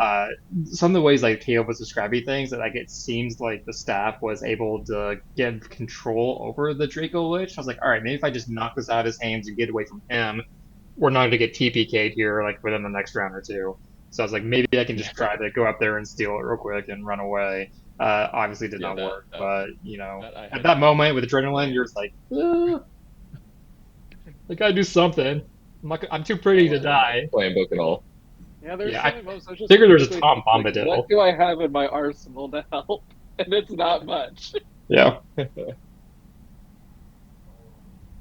some of the ways like Caleb was describing things, that like it seems like the staff was able to get control over the Draco Lich. I was like, all right, maybe if I just knock this out of his hands and get away from him, we're not gonna get TPK'd here like within the next round or two. So I was like, maybe I can just try to go up there and steal it real quick and run away. Obviously did Yeah, not work, that but that I at had that moment with adrenaline, you're just like, I gotta do something. I'm too pretty to die. playing book and all. Yeah, there's Yeah, so I many moments I was just figured there's a quickly Tom think, like, Bombadil. what do I have in my arsenal to help? And it's not much. Yeah.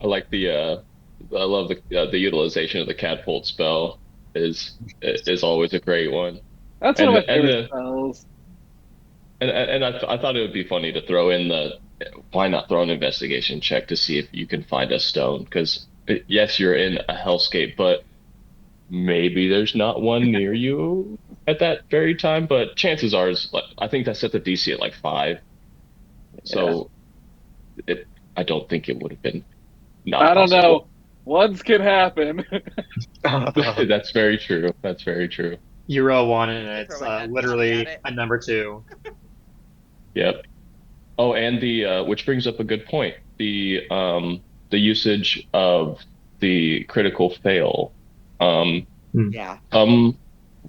I like I love the utilization of the catapult spell is always a great one. That's one And of my and favorite the spells. I thought it would be funny to throw in why not throw an investigation check to see if you can find a stone? Because yes, you're in a hellscape, but maybe there's not one near you at that very time. But chances are, I think that set the DC at like 5, so I don't think it would have been not I don't possible. know. Once can happen. That's very true. That's very true. You roll one and it's Throw a headshot literally at it. a number 2. Yep. Oh, and which brings up a good point. The usage of the critical fail. Yeah.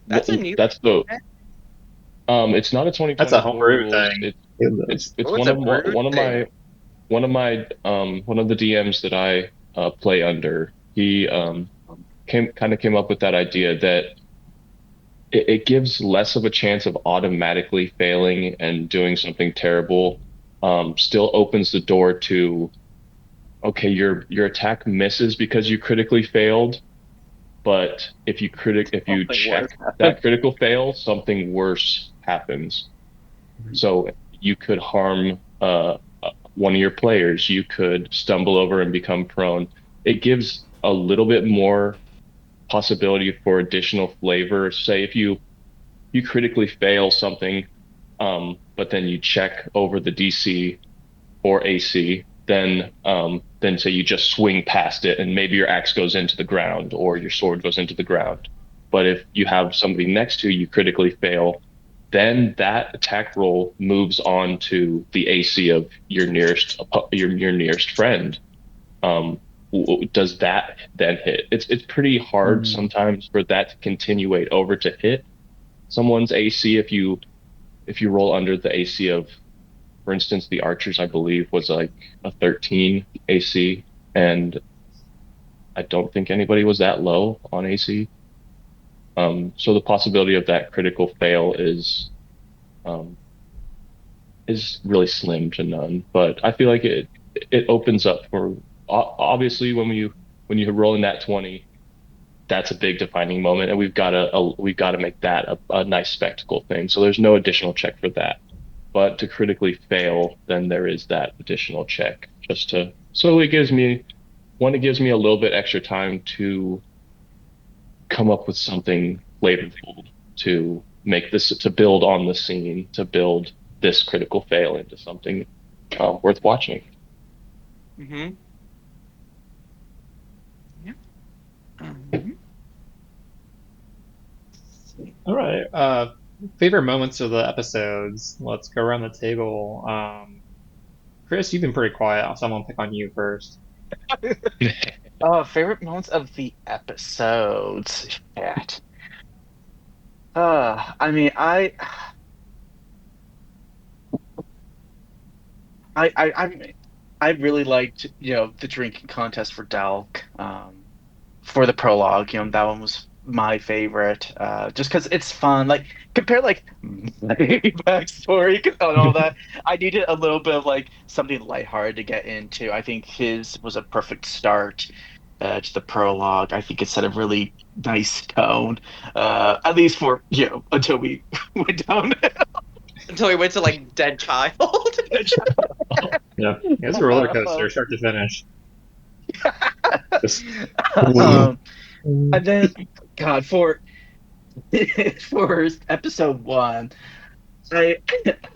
That's a new That's it's not a That's a 2024 homebrew rules. thing. It's Oh, it's a brew one of thing. one of the DMs that I play under. He came up with that idea that it gives less of a chance of automatically failing and doing something terrible. Still opens the door to, okay, your attack misses because you critically failed, but if you Something check worse happened. that critical fail, something worse happens. So you could harm one of your players. You could stumble over and become prone. It gives a little bit more possibility for additional flavor. Say if you critically fail something, but then you check over the DC or AC, then say you just swing past it and maybe your axe goes into the ground or your sword goes into the ground. But if you have somebody next to you, you critically fail, then that attack roll moves on to the AC of your nearest friend. Um, does that then hit? It's pretty hard sometimes for that to continuate over to hit someone's AC if you roll under the AC of, for instance, the archers, I believe, was like a 13 AC, and I don't think anybody was that low on AC. So the possibility of that critical fail um, is really slim to none. But I feel like it opens up for, obviously when you roll in that 20, that's a big defining moment, and we've got to make that a nice spectacle thing. So there's no additional check for that. But to critically fail, then there is that additional check just to, so it gives me a little bit extra time to come up with something flavorful to make this, to build on the scene, to build this critical fail into something worth watching. Mm-hmm. Yeah. All right. Favorite moments of the episodes. Let's go around the table. Chris, you've been pretty quiet, so I'm gonna pick on you first. Favorite moments of the episodes. Shit. I mean, I really liked, the drinking contest for Dalk, for the prologue. That one was my favorite, just because it's fun. Like compare like my backstory and all that. I needed a little bit of like something lighthearted to get into. I think his was a perfect start to the prologue. I think it set a really nice tone, at least for until we went down. Until we went to like Dead Child. Yeah, it's a roller coaster, start to finish. Just- And then, God, for for episode one, I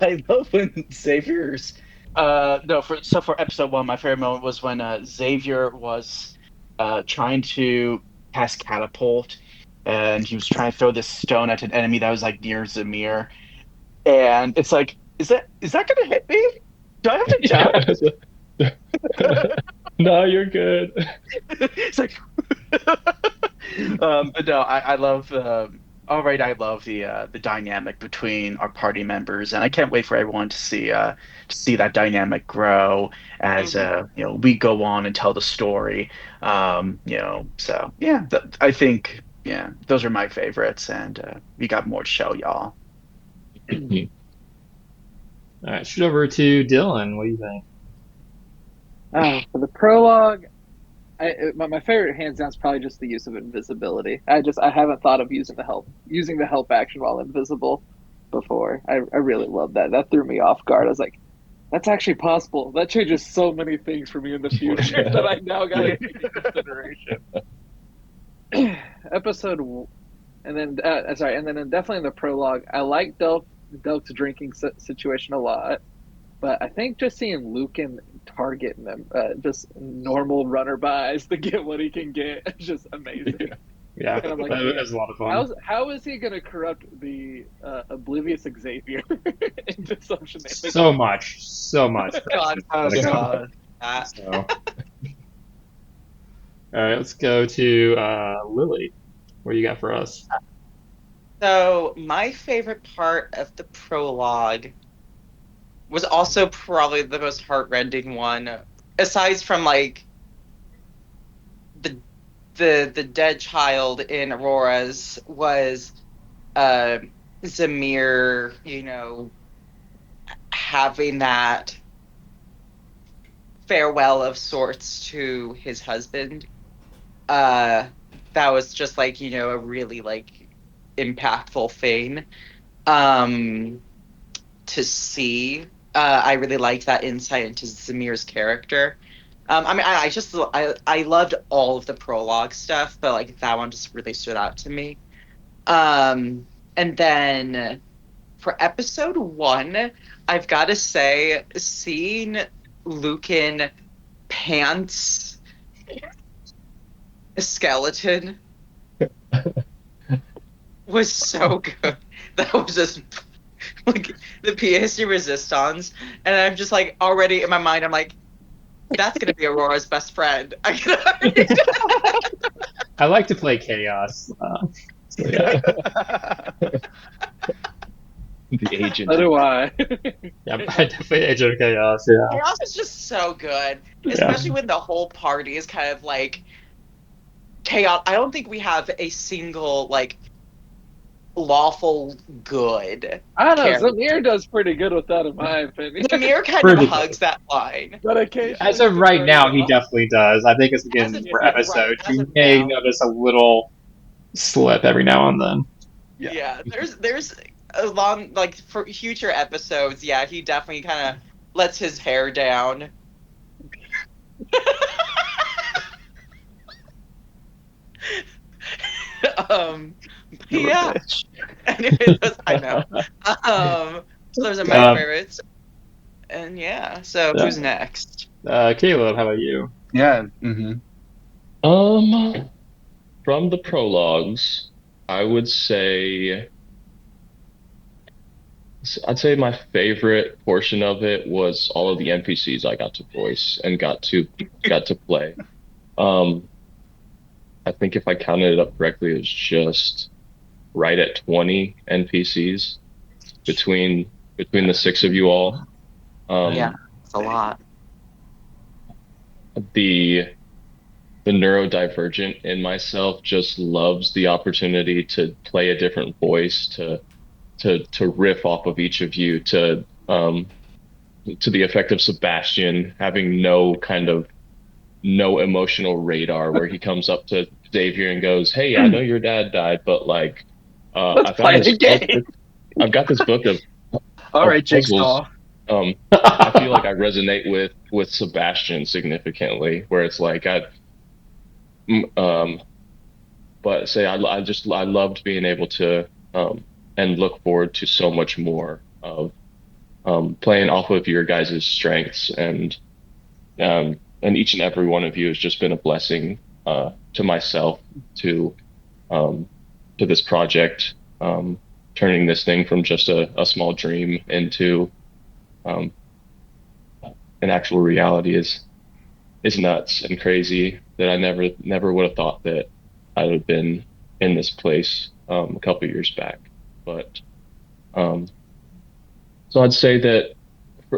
I love when Xavier's no for episode one, my favorite moment was when Xavier was trying to cast catapult, and he was trying to throw this stone at an enemy that was like near Zamir, and it's like, is that gonna hit me? Do I have to jump? No, you're good. It's like, but no, I love. All right, I love the dynamic between our party members, and I can't wait for everyone to see that dynamic grow as we go on and tell the story. So yeah, I think those are my favorites, and we got more to show y'all. All right, shoot over to Dylan. What do you think? For the prologue, my favorite hands down is probably just the use of invisibility. I haven't thought of using the help action while invisible before. I really love that. That threw me off guard. I was like, that's actually possible. That changes so many things for me in the future that I now got to take into consideration. And then definitely in the prologue, I like Delk's drinking situation a lot. But I think just seeing Lucan targeting them, just normal runner bys to get what he can get, is just amazing. Yeah, And I'm like, that was a lot of fun. how is he going to corrupt the oblivious Xavier into some shenanigans? So much. God, God. So. All right, let's go to Lily. What do you got for us? So my favorite part of the prologue was also probably the most heartrending one, aside from like the dead child in Aurora's, was Zamir, having that farewell of sorts to his husband. That was just like, a really like impactful thing to see. I really liked that insight into Zamir's character. I loved all of the prologue stuff, but like that one just really stood out to me. And then for episode one, I've got to say, seeing Lucan pants a skeleton was so good. That was just like the pièce de resistance, and I'm just like already in my mind, I'm like, that's gonna be Aurora's best friend. I like to play chaos. So yeah. The agent. So do I. Yeah, I definitely Agent of Chaos. Yeah. Chaos is just so good, especially when the whole party is kind of like chaos. I don't think we have a single like lawful good. I don't know. character. Zamir does pretty good with that, in my opinion. Zamir kind Pretty of hugs that line. But occasionally, As of right now, he definitely does. I think as we get As into of- more right, episodes, as you of may now. notice a little slip every now and then. Yeah, there's a long like for future episodes. Yeah, he definitely kind of lets his hair down. Yeah. Anyway, I know. So those are my favorites. And yeah, so who's next? Caleb, how about you? Yeah. From the prologues, I would say I'd say my favorite portion of it was all of the NPCs I got to voice and got to play. I think if I counted it up correctly, it was just right at 20 NPCs between the six of you all. Yeah, it's a lot. The neurodivergent in myself just loves the opportunity to play a different voice, to riff off of each of you, to the effect of Sebastian having no emotional radar, where he comes up to Xavier and goes, "Hey, I know your dad died, but like, Let's I found play a this book. game. I've got this book All of right, puzzles." Jigsaw. I feel like I resonate with Sebastian significantly, where it's like um, but say I loved being able to and look forward to so much more of playing off of your guys' strengths, and each and every one of you has just been a blessing to myself, to um, to this project, turning this thing from just a small dream into um, an actual reality is nuts and crazy, that I never would have thought that I would have been in this place a couple of years back. But um, so I'd say that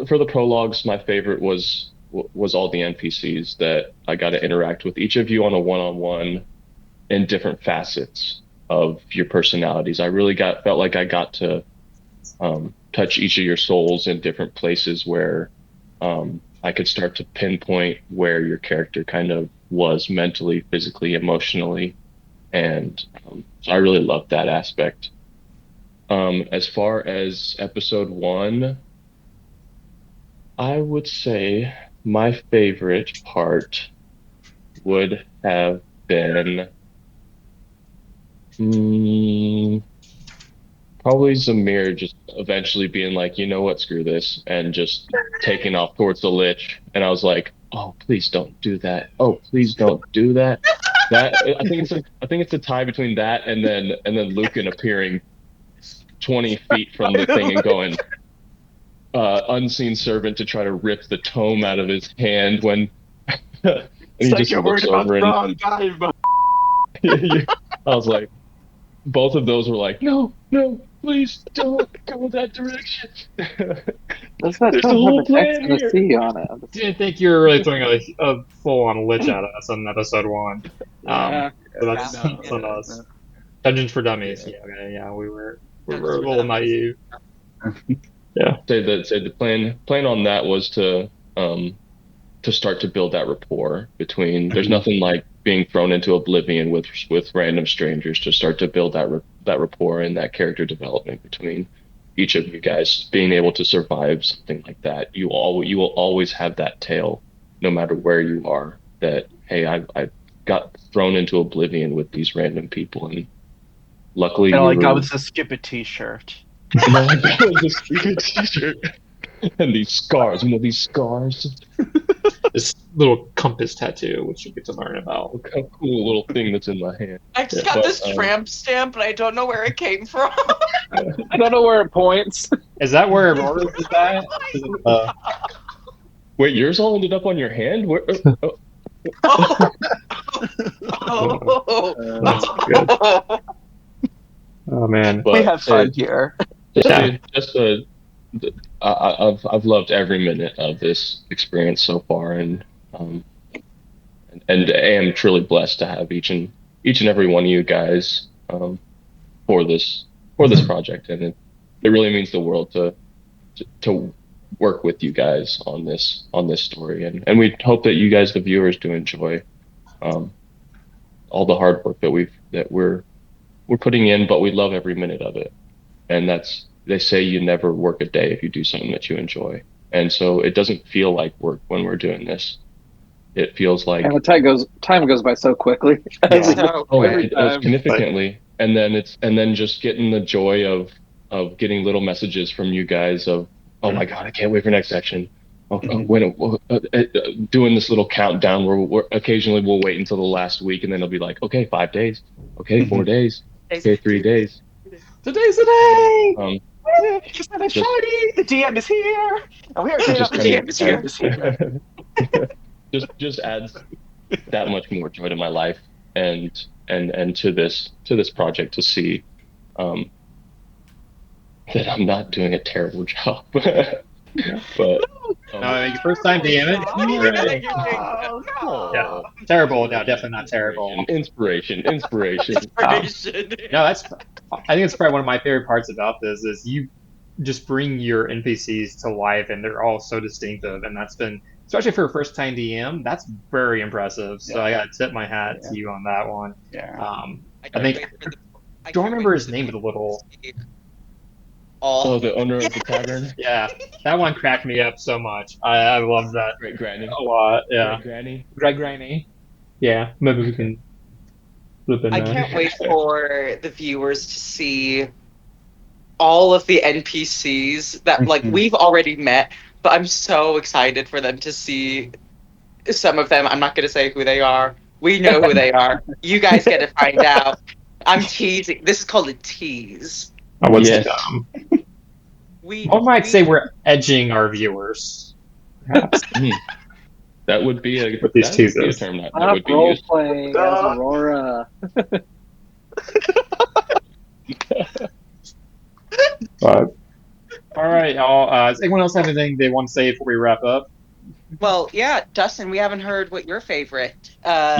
for the prologues, my favorite was all the NPCs that I got to interact with each of you on a one-on-one in different facets of your personalities. I really felt like I got to touch each of your souls in different places, where I could start to pinpoint where your character kind of was mentally, physically, emotionally, and so I really loved that aspect. As far as episode one, I would say my favorite part would have been mm, probably Zamir just eventually being like, you know what, screw this, and just taking off towards the lich. And I was like, oh, please don't do that. Oh, please don't do that. That I think it's a tie between that and then Lucan appearing 20 feet from the thing and going, unseen servant, to try to rip the tome out of his hand when and It's he like just you're looks worried about over the and wrong guy, but I was like, both of those were like, no, no, please don't go that direction. Does that There's a tome have whole an X plan and a here. C on it? Didn't think you were really throwing a full-on lich at us on episode one. Yeah. So Yeah. that's on no. us. Dungeons for Dummies. Yeah. Yeah, okay, yeah, we Dungeons were a for little Dummies. naive. Yeah. Say the plan on that was to start to build that rapport between. There's nothing like being thrown into oblivion with random strangers, to start to build that rapport and that character development between each of you guys. Being able to survive something like that, you will always have that tale, no matter where you are. That, hey, I got thrown into oblivion with these random people, and luckily and all we I got were. was a skip it t-shirt. And all I got was a stupid t-shirt and these scars. These scars. This little compass tattoo, which you get to learn about. Look how cool little thing that's in my hand. I just Yeah. got this tramp stamp, and I don't know where it came from. I don't know where it points. Is that where Aurora's is at? Is it, Wait, yours all ended up on your hand? Where? Oh, Oh, that's good. oh. Oh man. We but have fun here. I've loved every minute of this experience so far, um, and I am truly blessed to have each and every one of you guys for this project, and it really means the world to work with you guys on this story, and we hope that you guys, the viewers, do enjoy all the hard work that we're putting in, but we love every minute of it. And they say you never work a day if you do something that you enjoy, and so it doesn't feel like work when we're doing this. It feels like, And the time goes by so quickly. So Every it time. significantly, and then just getting the joy of getting little messages from you guys of, oh my god, I can't wait for next section. Doing this little countdown where occasionally we'll wait until the last week, and then it'll be like, okay, 5 days, okay, 4 days, okay, 3 days. Today's the day. Just had a shiny. The DM is here, and we are getting Just the kind DM is here. just adds that much more joy to my life, and to this project, to see that I'm not doing a terrible job. But No, your first time DM it. Hooray. Oh Yeah, no! terrible. No, definitely not terrible. Inspiration. Inspiration. No, that's. I think it's probably one of my favorite parts about this is you just bring your NPCs to life, and they're all so distinctive, and that's been, especially for a first time DM, that's very impressive. So Yeah. I got to tip my hat Yeah. to you on that one. Yeah. I I can't think wait for the. I don't can't remember wait his for name, but the little. all. Oh, the owner of the tavern. Yeah, that one cracked me up so much. I love that Great granny. a lot. Yeah, Great granny. Greg Granny. Yeah, maybe we can flip in I there. can't wait for the viewers to see all of the NPCs that like Mhm. we've already met, but I'm so excited for them to see some of them. I'm not going to say who they are. We know who they are. You guys get to find out. I'm teasing. This is called a tease. I would say, Yes. one might say We we're edging our viewers, perhaps, That would be a with these teasers. term that Stop would be role used. playing as Aurora. But all right, y'all. Does anyone else have anything they want to say before we wrap up? well, yeah, Dustin, we haven't heard what your favorite Yeah,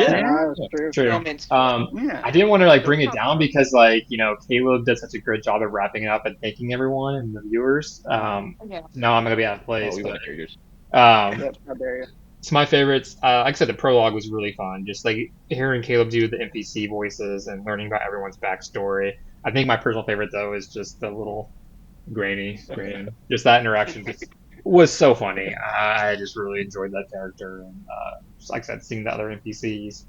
that's true. True. moments. Yeah. I didn't want to like bring it down because like Caleb did such a good job of wrapping it up and thanking everyone and the viewers. Yeah. Now I'm gonna be out of place, Oh, we but like characters. Yep, how dare you. it's my favorites. Like I said, the prologue was really fun. Just like hearing Caleb do the NPC voices and learning about everyone's backstory. I think my personal favorite though is just the little Granny. Just that interaction just was so funny. I just really enjoyed that character, and just like I said, seeing the other NPCs.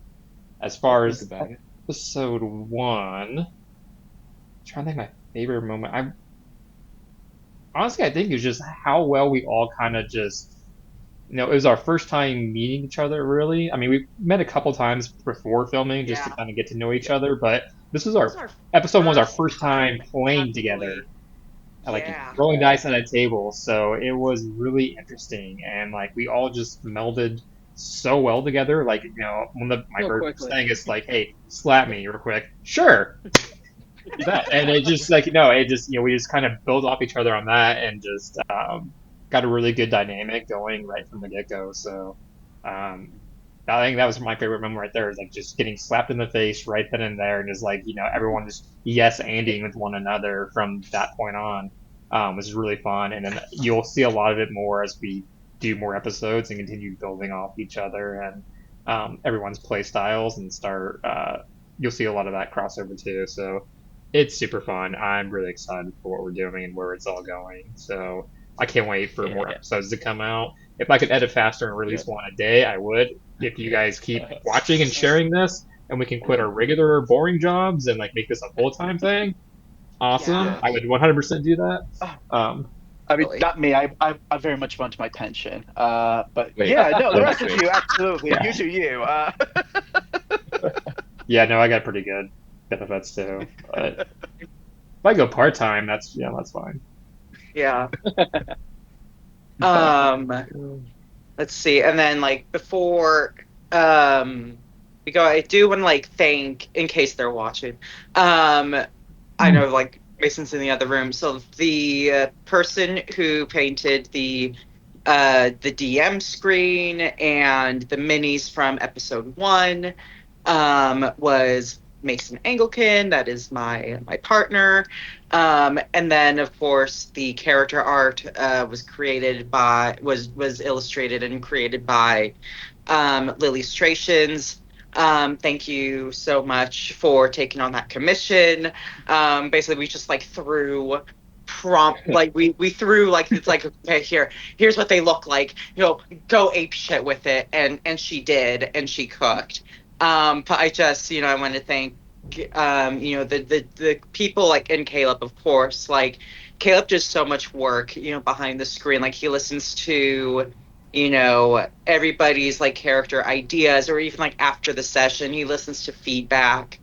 As far as Think about it. episode 1, I'm trying to think of my favorite moment. I think it's just how well we all kind of just, it was our first time meeting each other, really. I mean, we met a couple times before filming just to Yeah. kind of get to know each other, but this was This our is episode 1 was our first time playing actually- together, like Yeah. rolling dice at a table. So it was really interesting, and like we all just melded so well together. Like one of my So first quickly. thing is like, "Hey, slap me real quick." Sure. And it just like it just we just kind of build off each other on that, and just got a really good dynamic going right from the get go. So I think that was my favorite moment right there, is like just getting slapped in the face right then and there, and just like everyone just yes anding with one another from that point on, which is really fun. And then you'll see a lot of it more as we do more episodes and continue building off each other and everyone's play styles, and start you'll see a lot of that crossover too. So it's super fun. I'm really excited for what we're doing and where it's all going. So I can't wait for more episodes to come out. If I could edit faster and release one a day, I would. If you guys keep watching and sharing this, and we can quit our regular boring jobs and like make this a full-time thing, awesome. Yeah. I would 100% do that. I mean, Really? not me. I very much want my pension. But Wait. yeah, no, the Wait, rest of wait. you, absolutely. Yeah. You do you. Yeah, no, I got pretty good benefits too. But if I go part-time, that's fine. Yeah. Let's see. And then like before we go, I do want to like thank, in case they're watching. I know like Mason's in the other room. So the person who painted the DM screen and the minis from episode 1 was Mason Anglican. That is my partner. And then of course the character art was illustrated and created by Lillustrations. Thank you so much for taking on that commission. Basically we just like threw prompt, like we threw like, it's like, okay, here's what they look like, go ape shit with it, and she did, and she cooked. But I just, I want to thank, the people like in Caleb, of course. Like Caleb does so much work, behind the screen. Like he listens to, everybody's like character ideas, or even like after the session, he listens to feedback,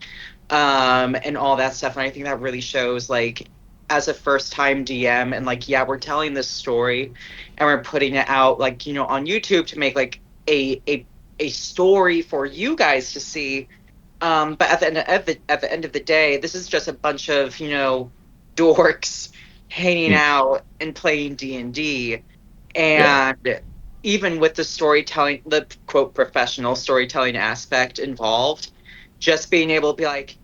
and all that stuff. And I think that really shows like, as a first time DM, and like, yeah, we're telling this story and we're putting it out like, on YouTube to make like a story for you guys to see. But at the end of the day, this is just a bunch of dorks hanging out and playing D&D, and even with the storytelling, the quote professional storytelling aspect involved, just being able to be like,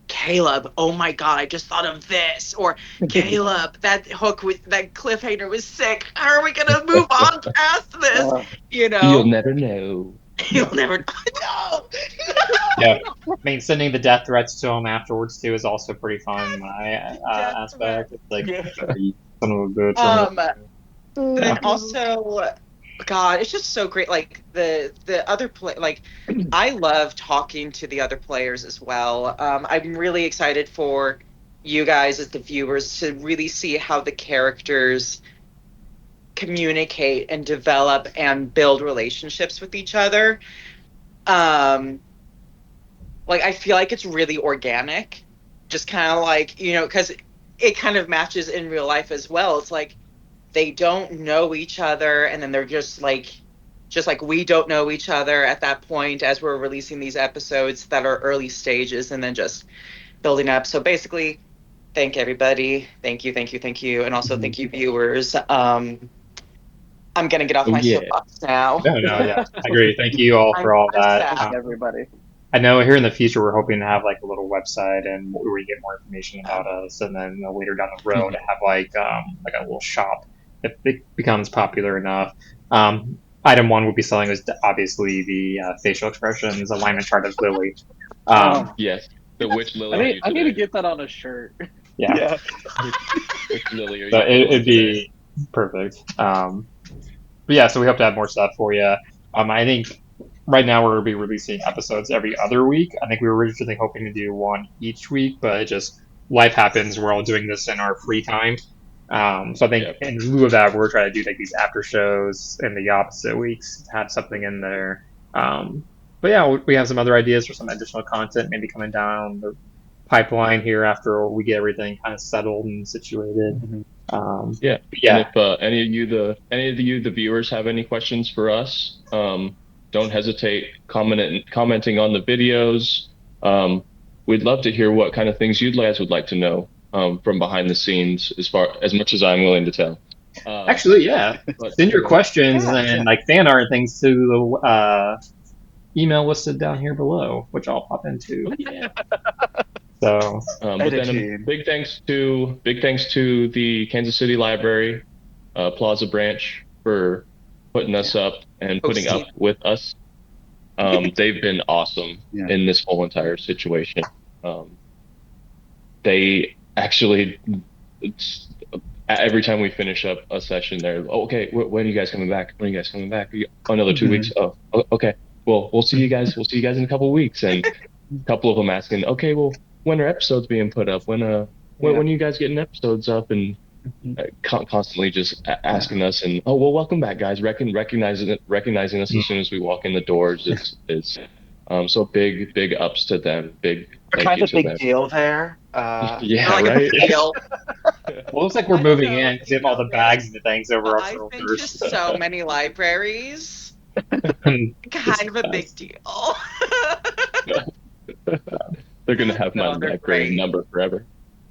Caleb, oh my god, I just thought of this, or Caleb, that hook with that cliffhanger was sick. How are we gonna move on past this? You You'll know, never know. you'll never know. Yeah, I mean, sending the death threats to him afterwards too is also pretty fun in my Death aspect. It's like, Yeah. you son of a bitch. I'm But then yeah. also, God, it's just so great. Like the other play, like I love talking to the other players as well. I'm really excited for you guys as the viewers to really see how the characters communicate and develop and build relationships with each other. Um, like I feel like it's really organic, just kind of like, you know, because it kind of matches in real life as well. It's like they don't know each other, and then they're just like we don't know each other at that point as we're releasing these episodes that are early stages, and then just building up. So basically, thank everybody, thank you, and also thank you viewers. I'm gonna get off Oh my yeah. soapbox now. No, no, yeah, I agree. Thank you all for all I'm that. sad. Everybody. I know here in the future we're hoping to have like a little website and where you get more information about us, and then later down the road to have like a little shop if it becomes popular enough. Item one we'll be selling is obviously the facial expressions alignment chart of Lily. Yes. The which Lily are you I need to today? get that on a shirt. Yeah, Yeah. Which Lily are so you feeling it'd today? be perfect. But yeah, so we hope to have more stuff for you. I think right now we're going to be releasing episodes every other week. I think we were originally hoping to do one each week, but it just life happens. We're all doing this in our free time. So I think Yep. in lieu of that, we're trying to do like these after shows in the opposite weeks, have something in there. But yeah, we have some other ideas for some additional content maybe coming down the pipeline here after we get everything kind of settled and situated. Yeah. Yeah. And if any of you the viewers have any questions for us, don't hesitate commenting on the videos. We'd love to hear what kind of things you guys would like to know from behind the scenes, as much as I'm willing to tell. Actually, yeah. But Send your questions Yeah. and like fan art and things to the email listed down here below, which I'll pop into. yeah. So But then Editing. big thanks to the Kansas City Library, Plaza Branch for putting us up and putting up with us. They've been awesome Yeah. in this whole entire situation. They actually, every time we finish up a session, they're okay. When are you guys coming back? When are you guys coming back? Oh, another 2 weeks. Oh, okay. Well, we'll see you guys. We'll see you guys in a couple of weeks. And a couple of them asking, okay, well, when are episodes being put up? When are you guys getting episodes up? And constantly just asking us, and oh well, welcome back, guys. Recognizing us as soon as we walk in the doors is so big ups to them. Big thank Kind you of to big them. deal there. Yeah, Like a right. big deal. well, it looks like we're I don't moving know in if because we you have all the know bags this, and the things over our I've been to shoulders. so many libraries. Kind of a big deal. They're gonna have my No, they're library great. number forever.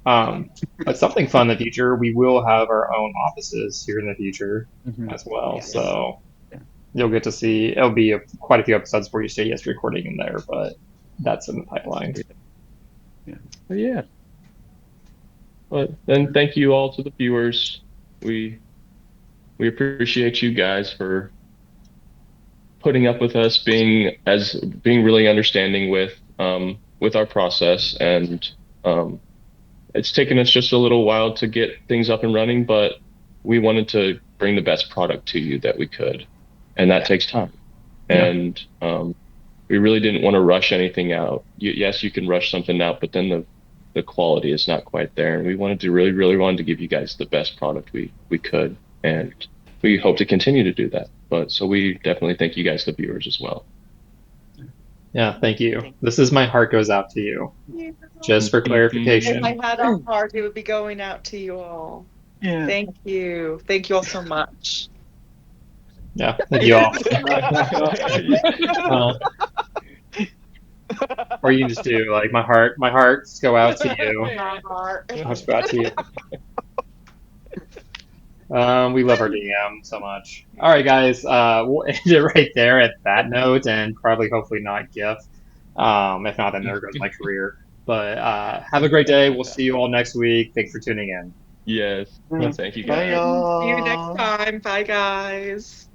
But something fun in the future, we will have our own offices here in the future as well. Yes. So you'll get to see. It'll be quite a few episodes before you see us recording in there, but that's in the pipeline. But yeah. But then thank you all to the viewers. We appreciate you guys for putting up with us, being really understanding with our process, and it's taken us just a little while to get things up and running, but we wanted to bring the best product to you that we could, and that takes time. Yeah. And we really didn't want to rush anything out. Yes, you can rush something out, but then the quality is not quite there. And we really wanted to give you guys the best product we could, and we hope to continue to do that. But so we definitely thank you guys, the viewers, as well. Yeah, thank you. This is my heart goes out to you. Just for clarification. If I had a heart, it would be going out to you all. Yeah. Thank you. Thank you all so much. Yeah, thank you all. Or you can just do like my hearts go out to you. My heart. My hearts go out to you. We love our DM so much. All right, guys. We'll end it right there at that note, and probably, hopefully, not GIF. If not, then there goes my career. But have a great day. We'll see you all next week. Thanks for tuning in. Yes. Yeah. Thank you Bye, guys. See you next y'all. time. Bye, guys.